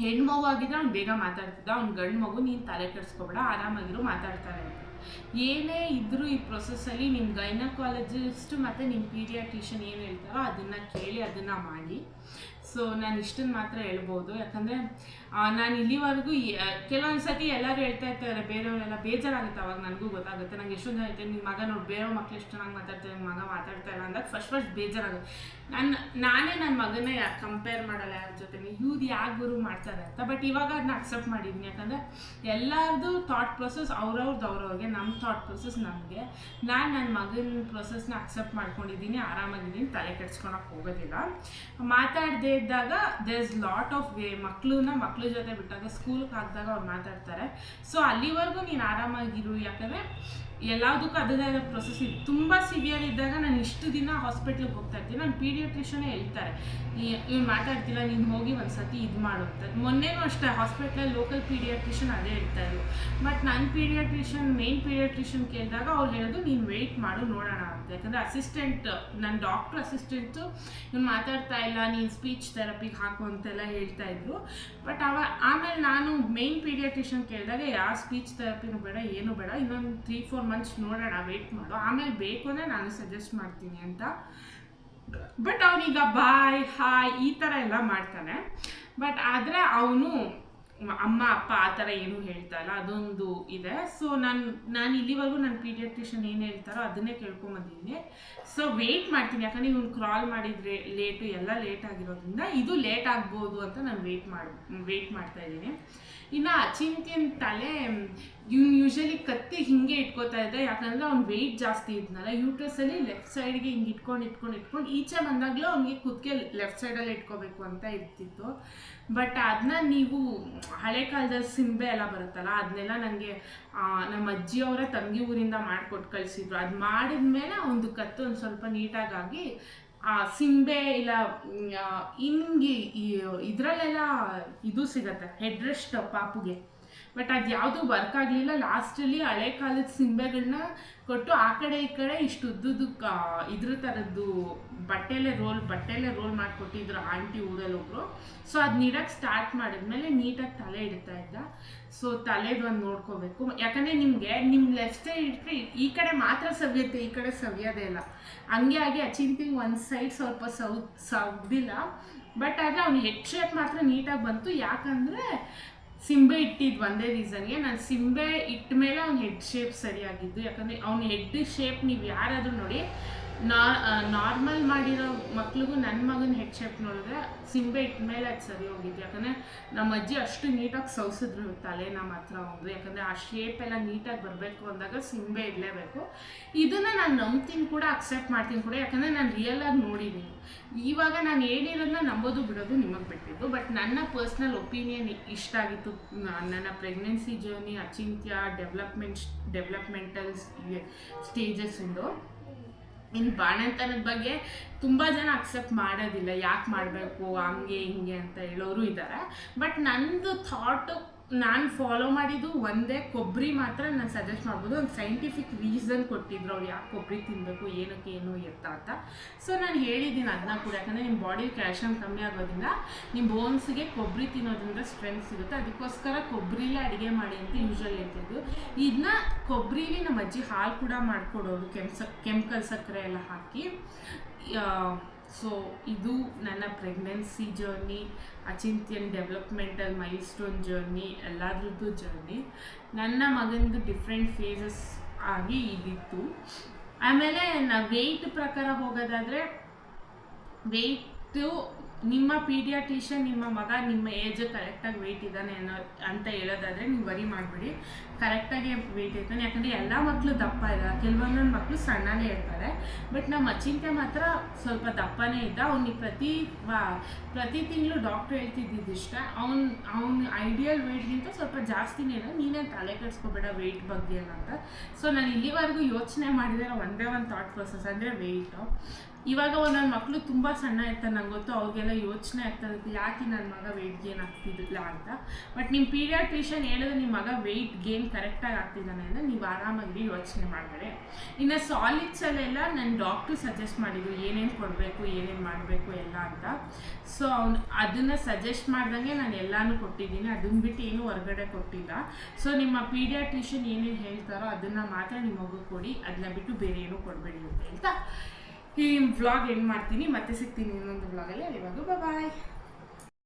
ಹೆಣ್ಮಗು ಆಗಿದ್ರೆ ಅವ್ನು ಬೇಗ ಮಾತಾಡ್ತಿದ್ದ, ಅವ್ನು ಗಂಡು ಮಗು, ನೀನು ತಲೆ ಕೆಡಿಸ್ಕೊಬೇಡ, ಆರಾಮಾಗಿರು, ಮಾತಾಡ್ತಾರೆ ಅಂತ. ಏನೇ ಇದ್ದರೂ ಈ ಪ್ರೊಸೆಸ್ಸಲ್ಲಿ ನಿಮ್ಮ ಗೈನಕಾಲಜಿಸ್ಟು ಮತ್ತು ನಿಮ್ಮ ಪೀಡಿಯಾಟ್ರಿಷಿಯನ್ ಏನು ಹೇಳ್ತಾರೋ ಅದನ್ನು ಕೇಳಿ ಅದನ್ನು ಮಾಡಿ. ಸೊ ನಾನು ಇಷ್ಟನ್ನು ಮಾತ್ರ ಹೇಳ್ಬೋದು. ಯಾಕಂದರೆ ನಾನು ಇಲ್ಲಿವರೆಗೂ ಕೆಲವೊಂದು ಸತಿ ಎಲ್ಲರೂ ಹೇಳ್ತಾ ಇರ್ತಾರೆ, ಬೇರೆಯವರೆಲ್ಲ ಬೇಜಾರಾಗುತ್ತೆ. ಅವಾಗ ನನಗೂ ಗೊತ್ತಾಗುತ್ತೆ. ನಂಗೆ ಎಷ್ಟೊಂದು ಜನ ಹೇಳ್ತಾರೆ, ನಿಮ್ಮ ಮಗ ನೋಡಿ ಬೇರೆ ಮಕ್ಳು ಎಷ್ಟು ಚೆನ್ನಾಗಿ ಮಾತಾಡ್ತಾರೆ, ನಿಮ್ಮ ಮಗ ಮಾತಾಡ್ತಾ ಇಲ್ಲ ಅಂದಾಗ ಫಸ್ಟ್ ಬೇಜಾರಾಗುತ್ತೆ. ನಾನೇ ನನ್ನ ಮಗನ ಯಾಕೆ ಕಂಪೇರ್ ಮಾಡಲ್ಲ ಯಾರ ಜೊತೆ, ಇವ್ರು ಯಾಕೆ ಗುರು ಮಾಡ್ತಾರೆ ಅಂತ. ಬಟ್ ಇವಾಗ ಅದನ್ನ ಅಕ್ಸೆಪ್ಟ್ ಮಾಡಿದ್ದೀನಿ. ಯಾಕಂದರೆ ಎಲ್ಲರದು ಥಾಟ್ ಪ್ರೊಸೆಸ್ ಅವ್ರವ್ರಿಗೆ, ನಮ್ಮ ಥಾಟ್ ಪ್ರೊಸೆಸ್ ನಮಗೆ. ನಾನು ನನ್ನ ಮಗನ ಪ್ರೊಸೆಸ್ನ ಅಕ್ಸೆಪ್ಟ್ ಮಾಡ್ಕೊಂಡಿದ್ದೀನಿ, ಆರಾಮಾಗಿದ್ದೀನಿ, ತಲೆ ಕೆಡ್ಸ್ಕೊಳಕ್ಕೆ ಹೋಗೋದಿಲ್ಲ. ಮಾತಾಡದೇ ಇದ್ದಾಗ there is lot of way. ಮಕ್ಳ ಜೊತೆ ಬಿಟ್ಟಾಗ ಸ್ಕೂಲ್ಗೆ ಹಾಕಿದಾಗ ಅವ್ರು ಮಾತಾಡ್ತಾರೆ. ಸೊ ಅಲ್ಲಿವರೆಗೂ ನೀನು ಆರಾಮಾಗಿರು. ಯಾಕಂದರೆ ಎಲ್ಲದಕ್ಕೂ ಅದರದೇ ಪ್ರೊಸೆಸ್ ಇದೆ. ತುಂಬ ಸಿವಿಯರ್ ಇದ್ದಾಗ ನಾನು ಇಷ್ಟು ದಿನ ಹಾಸ್ಪಿಟ್ಲಿಗೆ ಹೋಗ್ತಾ ಇರ್ತೀನಿ. ನನ್ನ ಪೀಡಿಯಾಟ್ರಿಷಿಯನ್ನೇ ಹೇಳ್ತಾರೆ, ಇವ್ನು ಮಾತಾಡ್ತಿಲ್ಲ, ನೀನು ಹೋಗಿ ಒಂದು ಸತಿ ಇದು ಮಾಡುತ್ತೆ. ಮೊನ್ನೆನೂ ಅಷ್ಟೇ ಹಾಸ್ಪಿಟ್ಲಲ್ಲಿ ಲೋಕಲ್ ಪೀಡಿಯಾಟ್ರಿಷಿಯನ್ ಅದೇ ಹೇಳ್ತಾಯಿದ್ರು. ಬಟ್ ನನ್ನ ಮೇನ್ ಪೀಡಿಯಾಟ್ರಿಷಿಯನ್ ಕೇಳಿದಾಗ ಅವ್ರು ಹೇಳೋದು, ನೀನು ವೆಯ್ಟ್ ಮಾಡು, ನೋಡೋಣ ಅಂತ. ಯಾಕಂದರೆ ಅಸಿಸ್ಟೆಂಟ್, ನನ್ನ ಡಾಕ್ಟ್ರ್ ಅಸಿಸ್ಟೆಂಟು ಇವ್ನು ಮಾತಾಡ್ತಾ ಇಲ್ಲ, ನೀನು ಸ್ಪೀಚ್ ಥೆರಪಿಗೆ ಹಾಕು ಅಂತೆಲ್ಲ ಹೇಳ್ತಾಯಿದ್ರು. ಬಟ್ ಆಮೇಲೆ ನಾನು ಮೇನ್ ಪೀಡಿಯಾಟ್ರಿಷಿಯನ್ ಕೇಳಿದಾಗ ಯಾವ ಸ್ಪೀಚ್ ಥೆರಪಿನೂ ಬೇಡ, ಏನೂ ಬೇಡ, ಇನ್ನೊಂದು 3-4 ಮಂತ್ಸ್ ನೋಡೋಣ, ವೆಯ್ಟ್ ಮಾಡು, ಆಮೇಲೆ ಬೇಕು ಅಂದರೆ ನಾನು ಸಜೆಸ್ಟ್ ಮಾಡ್ತೀನಿ ಅಂತ. ಬಟ್ ಅವನೀಗ ಬಾಯ್ ಹಾಯ್ ಈ ಥರ ಎಲ್ಲ ಮಾಡ್ತಾನೆ. ಬಟ್ ಆದರೆ ಅವನು ಅಮ್ಮ ಅಪ್ಪ ಆ ಥರ ಏನೂ ಹೇಳ್ತಾ ಇಲ್ಲ, ಅದೊಂದು ಇದೆ. ಸೊ ನಾನು ಇಲ್ಲಿವರೆಗೂ ನನ್ನ ಪೀಡಿಯಾಟ್ರಿಷಿಯನ್ ಏನು ಹೇಳ್ತಾರೋ ಅದನ್ನೇ ಕೇಳ್ಕೊಂಬಂದಿದ್ದೀನಿ. ಸೊ ವೆಯ್ಟ್ ಮಾಡ್ತೀನಿ. ಯಾಕಂದರೆ ಇವ್ನು ಕ್ರಾಲ್ ಮಾಡಿದರೆ ಲೇಟು, ಎಲ್ಲ ಲೇಟ್ ಆಗಿರೋದ್ರಿಂದ ಇದು ಲೇಟ್ ಆಗ್ಬೋದು ಅಂತ ನಾನು ವೆಯ್ಟ್ ಮಾಡ್ತಾಯಿದ್ದೀನಿ. ಇನ್ನು ಅಚಿಂತ್ಯನ ತಲೆ ಯೂಶ್ವಲಿ ಕತ್ತಿ ಹಿಂಗೆ ಇಟ್ಕೋತಾ ಇದ್ದೆ. ಯಾಕಂದರೆ ಅವ್ನು ವೆಯ್ಟ್ ಜಾಸ್ತಿ ಇದ್ನಲ್ಲ, ಯೂಟ್ರಸಲ್ಲಿ ಲೆಫ್ಟ್ ಸೈಡ್ಗೆ ಹಿಂಗೆ ಇಟ್ಕೊಂಡು ಈಚೆ ಬಂದಾಗಲೂ ಅವ್ನಿಗೆ ಕುತ್ತಿಗೆ ಲೆಫ್ಟ್ ಸೈಡಲ್ಲಿ ಇಟ್ಕೋಬೇಕು ಅಂತ ಇರ್ತಿತ್ತು. ಬಟ್ ಅದನ್ನ ನೀವು ಹಳೆ ಕಾಲದಲ್ಲಿ ಸಿಂಬೆ ಎಲ್ಲ ಬರುತ್ತಲ್ಲ, ಅದನ್ನೆಲ್ಲ ನನಗೆ ನಮ್ಮ ಅಜ್ಜಿಯವರ ತಂಗಿ ಊರಿಂದ ಮಾಡಿಕೊಟ್ಟು ಕಳಿಸಿದ್ರು. ಅದು ಮಾಡಿದ್ಮೇಲೆ ಒಂದು ಕತ್ತು ಒಂದು ಸ್ವಲ್ಪ ನೀಟಾಗಿ ಸಿಂಬೆ ಇಲ್ಲ ಹಿಂಗೆ ಇದರಲ್ಲೆಲ್ಲ ಇದು ಸಿಗತ್ತೆ, ಹೆಡ್ ರೆಸ್ಟ್ ಪಾಪುಗೆ ಬಟ್ ಅದು ಯಾವುದೂ ವರ್ಕ್ ಆಗಲಿಲ್ಲ. ಲಾಸ್ಟಲ್ಲಿ ಹಳೆ ಕಾಲದ ಸಿಂಬೆಗಳನ್ನ ಕೊಟ್ಟು ಆ ಕಡೆ ಈ ಕಡೆ ಇಷ್ಟು ಉದ್ದುದ್ದು ಇದ್ರ ಥರದ್ದು ಬಟ್ಟೆಲೆ ರೋಲ್ ಮಾಡಿಕೊಟ್ಟಿದ್ರು ಆಂಟಿ ಊರಲ್ಲಿ ಒಬ್ಬರು. ಸೊ ಅದು ನೀಡಕ್ಕೆ ಸ್ಟಾರ್ಟ್ ಮಾಡಿದ್ಮೇಲೆ ನೀಟಾಗಿ ತಲೆ ಇಡ್ತಾ ಇದ್ದ. ಸೊ ತಲೆದು ಒಂದು ನೋಡ್ಕೋಬೇಕು, ಯಾಕಂದರೆ ನಿಮ್ಮ ಲೆಫ್ಟ್ ಸೈಡ್ ಇಟ್ಟರೆ ಈ ಕಡೆ ಮಾತ್ರ ಸವಿಯುತ್ತೆ, ಈ ಕಡೆ ಸವಿಯೋದೇ ಇಲ್ಲ. ಹಂಗೆ ಆಗಿ ಅಚಿಂತಿಂಗ್ ಒಂದು ಸೈಡ್ ಸ್ವಲ್ಪ ಸವ್ದಿಲ್ಲ. ಬಟ್ ಆದರೆ ಅವ್ನು ಹೆಡ್ ಶೇಪ್ ಮಾತ್ರ ನೀಟಾಗಿ ಬಂತು. ಯಾಕಂದರೆ ಸಿಂಬೆ ಇಟ್ಟಿದ್ದು ಒಂದೇ ರೀಸನ್ಗೆ, ನಾನು ಸಿಂಬೆ ಇಟ್ಟ ಮೇಲೆ ಅವ್ನ ಹೆಡ್ ಶೇಪ್ ಸರಿಯಾಗಿದ್ದು. ಯಾಕಂದರೆ ಅವ್ನ ಹೆಡ್ ಶೇಪ್ ನೀವು ಯಾರಾದರೂ ನೋಡಿ, ನಾರ್ಮಲ್ ಮಾಡಿರೋ ಮಕ್ಳಿಗೂ ನನ್ನ ಮಗನ ಹೆಡ್ ಶೇಪ್ ನೋಡಿದ್ರೆ ಸಿಂಬೆ ಇಟ್ಟ ಮೇಲೆ ಅದು ಸರಿ ಹೋಗಿದ್ದು. ಯಾಕಂದರೆ ನಮ್ಮ ಅಜ್ಜಿ ಅಷ್ಟು ನೀಟಾಗಿ ಸೌಸಿದ್ರು ತಲೆನ ಮಾತ್ರ ಒಂದು. ಯಾಕಂದರೆ ಆ ಶೇಪ್ ಎಲ್ಲ ನೀಟಾಗಿ ಬರಬೇಕು ಅಂದಾಗ ಸಿಂಬೆ ಇಡಲೇಬೇಕು. ಇದನ್ನು ನಾನು ನಂಬ್ತೀನಿ ಕೂಡ, ಅಕ್ಸೆಪ್ಟ್ ಮಾಡ್ತೀನಿ ಕೂಡ, ಯಾಕಂದರೆ ನಾನು ರಿಯಲಾಗಿ ನೋಡಿದ್ದೀನಿ. ಇವಾಗ ನಾನು ಹೇಳಿರೋದನ್ನ ನಂಬೋದು ಬಿಡೋದು ನಿಮಗೆ ಬಿಟ್ಟಿದ್ದು. ಬಟ್ ನನ್ನ ಪರ್ಸ್ನಲ್ ಒಪಿನಿಯನ್ ಇಷ್ಟ ಆಗಿತ್ತು. ನನ್ನ ಪ್ರೆಗ್ನೆನ್ಸಿ ಜರ್ನಿ, ಅಚಿಂತ್ಯ ಡೆವಲಪ್ಮೆಂಟಲ್ ಸ್ಟೇಜಸ್ಸಿಂದು. ಇನ್ನು ಬಾಣಂತನದ ಬಗ್ಗೆ ತುಂಬ ಜನ ಅಕ್ಸೆಪ್ಟ್ ಮಾಡೋದಿಲ್ಲ, ಯಾಕೆ ಮಾಡಬೇಕು ಹಂಗೆ ಹಿಂಗೆ ಅಂತ ಹೇಳೋರು ಇದ್ದಾರೆ. ಬಟ್ ನನ್ನದು ಥಾಟು ನಾನು ಫಾಲೋ ಮಾಡಿದ್ದು ಒಂದೇ, ಕೊಬ್ಬರಿ ಮಾತ್ರ ನಾನು ಸಜೆಸ್ಟ್ ಮಾಡ್ಬೋದು. ಒಂದು ಸೈಂಟಿಫಿಕ್ ರೀಸನ್ ಕೊಟ್ಟಿದ್ರು ಅವ್ರು, ಯಾಕೆ ಕೊಬ್ಬರಿ ತಿನ್ನಬೇಕು, ಏನಕ್ಕೆ ಏನು ಎತ್ತ ಅಂತ. ಸೊ ನಾನು ಹೇಳಿದ್ದೀನಿ ಅದನ್ನ ಕೂಡ, ಯಾಕಂದರೆ ನಿಮ್ಮ ಬಾಡಿ ಕ್ಯಾಲ್ಶಿಯಮ್ ಕಮ್ಮಿ ಆಗೋದ್ರಿಂದ ನಿಮ್ಮ ಬೋನ್ಸ್ಗೆ ಕೊಬ್ಬರಿ ತಿನ್ನೋದ್ರಿಂದ ಸ್ಟ್ರೆಂತ್ ಸಿಗುತ್ತೆ. ಅದಕ್ಕೋಸ್ಕರ ಕೊಬ್ಬರಿಲೇ ಅಡುಗೆ ಮಾಡಿ ಅಂತ ಯೂಶ್ವಲಿ ಹೇಳ್ತಿದ್ದು. ಇದನ್ನ ಕೊಬ್ಬರಿಲಿ ನಮ್ಮ ಅಜ್ಜಿ ಹಾಲು ಕೂಡ ಮಾಡಿಕೊಡೋದು, ಕೆಮಿಕಲ್ ಸಕ್ಕರೆ ಎಲ್ಲ ಹಾಕಿ. ಸೊ ಇದು ನನ್ನ ಪ್ರೆಗ್ನೆನ್ಸಿ ಜರ್ನಿ, ಅಚಿಂತ್ಯನ್ ಡೆವಲಪ್ಮೆಂಟಲ್ ಮೈಲ್ಸ್ಟೋನ್ ಜರ್ನಿ, ಎಲ್ಲದ್ರದ್ದು ಜರ್ನಿ. ನನ್ನ ಮಗನದು ಡಿಫ್ರೆಂಟ್ ಫೇಸಸ್ ಆಗಿ ಇದಿತ್ತು. ಆಮೇಲೆ ನಾವು ವೆಯ್ಟ್ ಪ್ರಕಾರ ಹೋಗೋದಾದರೆ, ವೆಯ್ಟು ನಿಮ್ಮ ಪೀಡಿಯಾಟ್ರಿಷಿಯನ್ ನಿಮ್ಮ ಮಗ ನಿಮ್ಮ ಏಜ್ ಕರೆಕ್ಟಾಗಿ ವೆಯ್ಟ್ ಇದ್ದಾನೆ ಅಂತ ಹೇಳೋದಾದರೆ ನೀವು ವರಿ ಮಾಡಿಬಿಡಿ, ಕರೆಕ್ಟಾಗಿ ವೆಯ್ಟ್ ಇರ್ತಾನೆ. ಯಾಕಂದರೆ ಎಲ್ಲ ಮಕ್ಕಳು ದಪ್ಪ ಇದ್ದಾರೆ, ಕೆಲವೊಂದೊಂದು ಮಕ್ಕಳು ಸಣ್ಣನೇ ಇರ್ತಾರೆ. ಬಟ್ ನಮ್ಮ ಅಚಿಂತ್ಯ ಮಾತ್ರ ಸ್ವಲ್ಪ ದಪ್ಪನೇ ಇದ್ದ. ಅವ್ನಿಗೆ ಪ್ರತಿ ತಿಂಗಳು ಡಾಕ್ಟ್ರು ಹೇಳ್ತಿದ್ದಿಷ್ಟ, ಅವ್ನ ಐಡಿಯಲ್ ವೆಯ್ಟ್ಗಿಂತ ಸ್ವಲ್ಪ ಜಾಸ್ತಿನೇ ಇದೆ, ನೀನೇ ತಲೆ ಕೆಡಿಸ್ಕೋಬೇಡ ವೆಯ್ಟ್ ಬಗ್ಗೆ ಅಂತ. ಸೊ ನಾನು ಇಲ್ಲಿವರೆಗೂ ಯೋಚನೆ ಮಾಡಿದರೆ ಒಂದೇ ಒಂದು ಥಾಟ್ ಪ್ರೊಸೆಸ್ ಅಂದರೆ ವೆಯ್ಟು. ಇವಾಗ ಒಂದೊಂದು ಮಕ್ಕಳು ತುಂಬ ಸಣ್ಣ ಇರ್ತಾರೆ, ನಂಗೆ ಗೊತ್ತು, ಅವ್ರಿಗೆಲ್ಲ ಯೋಚನೆ ಆಗ್ತದೆ ಯಾಕೆ ನನ್ನ ಮಗ ವೆಯ್ಟ್ ಗೇನ್ ಆಗ್ತಿದ್ದಿಲ್ಲ ಅಂತ. ಬಟ್ ನಿಮ್ಮ ಪೀಡಿಯಾಟ್ರಿಷಿಯನ್ ಹೇಳಿದ್ರೆ ನಿಮ್ಮ ಮಗ ವೆಯ್ಟ್ ಗೇನ್ ಕರೆಕ್ಟಾಗಿ ಆಗ್ತಿದ್ದಾನೆ ಅಂದರೆ ನೀವು ಆರಾಮಾಗಿ ಯೋಚನೆ ಮಾಡಬೇಡಿ. ಇನ್ನು ಸಾಲಿಡ್ಸಲ್ಲೆಲ್ಲ ನನ್ನ ಡಾಕ್ಟ್ರು ಸಜೆಸ್ಟ್ ಮಾಡಿದ್ರು ಏನೇನು ಕೊಡಬೇಕು, ಏನೇನು ಮಾಡಬೇಕು ಎಲ್ಲ ಅಂತ. ಸೊ ಅದನ್ನು ಸಜೆಸ್ಟ್ ಮಾಡ್ದಂಗೆ ನಾನು ಎಲ್ಲನೂ ಕೊಟ್ಟಿದ್ದೀನಿ, ಅದನ್ನ ಬಿಟ್ಟು ಏನೂ ಹೊರಗಡೆ ಕೊಟ್ಟಿಲ್ಲ. ಸೊ ನಿಮ್ಮ ಪೀಡಿಯಾಟ್ರಿಷಿಯನ್ ಏನೇನು ಹೇಳ್ತಾರೋ ಅದನ್ನು ಮಾತ್ರ ನಿಮ್ಮ ಮಗು ಕೊಡಿ, ಅದನ್ನ ಬಿಟ್ಟು ಬೇರೆ ಏನೂ ಕೊಡಬೇಡಿ ಅಂತ ಹೇಳ್ತಾ ಈ ವ್ಲಾಗ್ ಎಂಡ್ ಮಾಡ್ತೀನಿ. ಮತ್ತೆ ಸಿಗ್ತೀನಿ ಇನ್ನೊಂದು ವ್ಲಾಗಲ್ಲಿ. ಇವಾಗ ಬಾಯ್.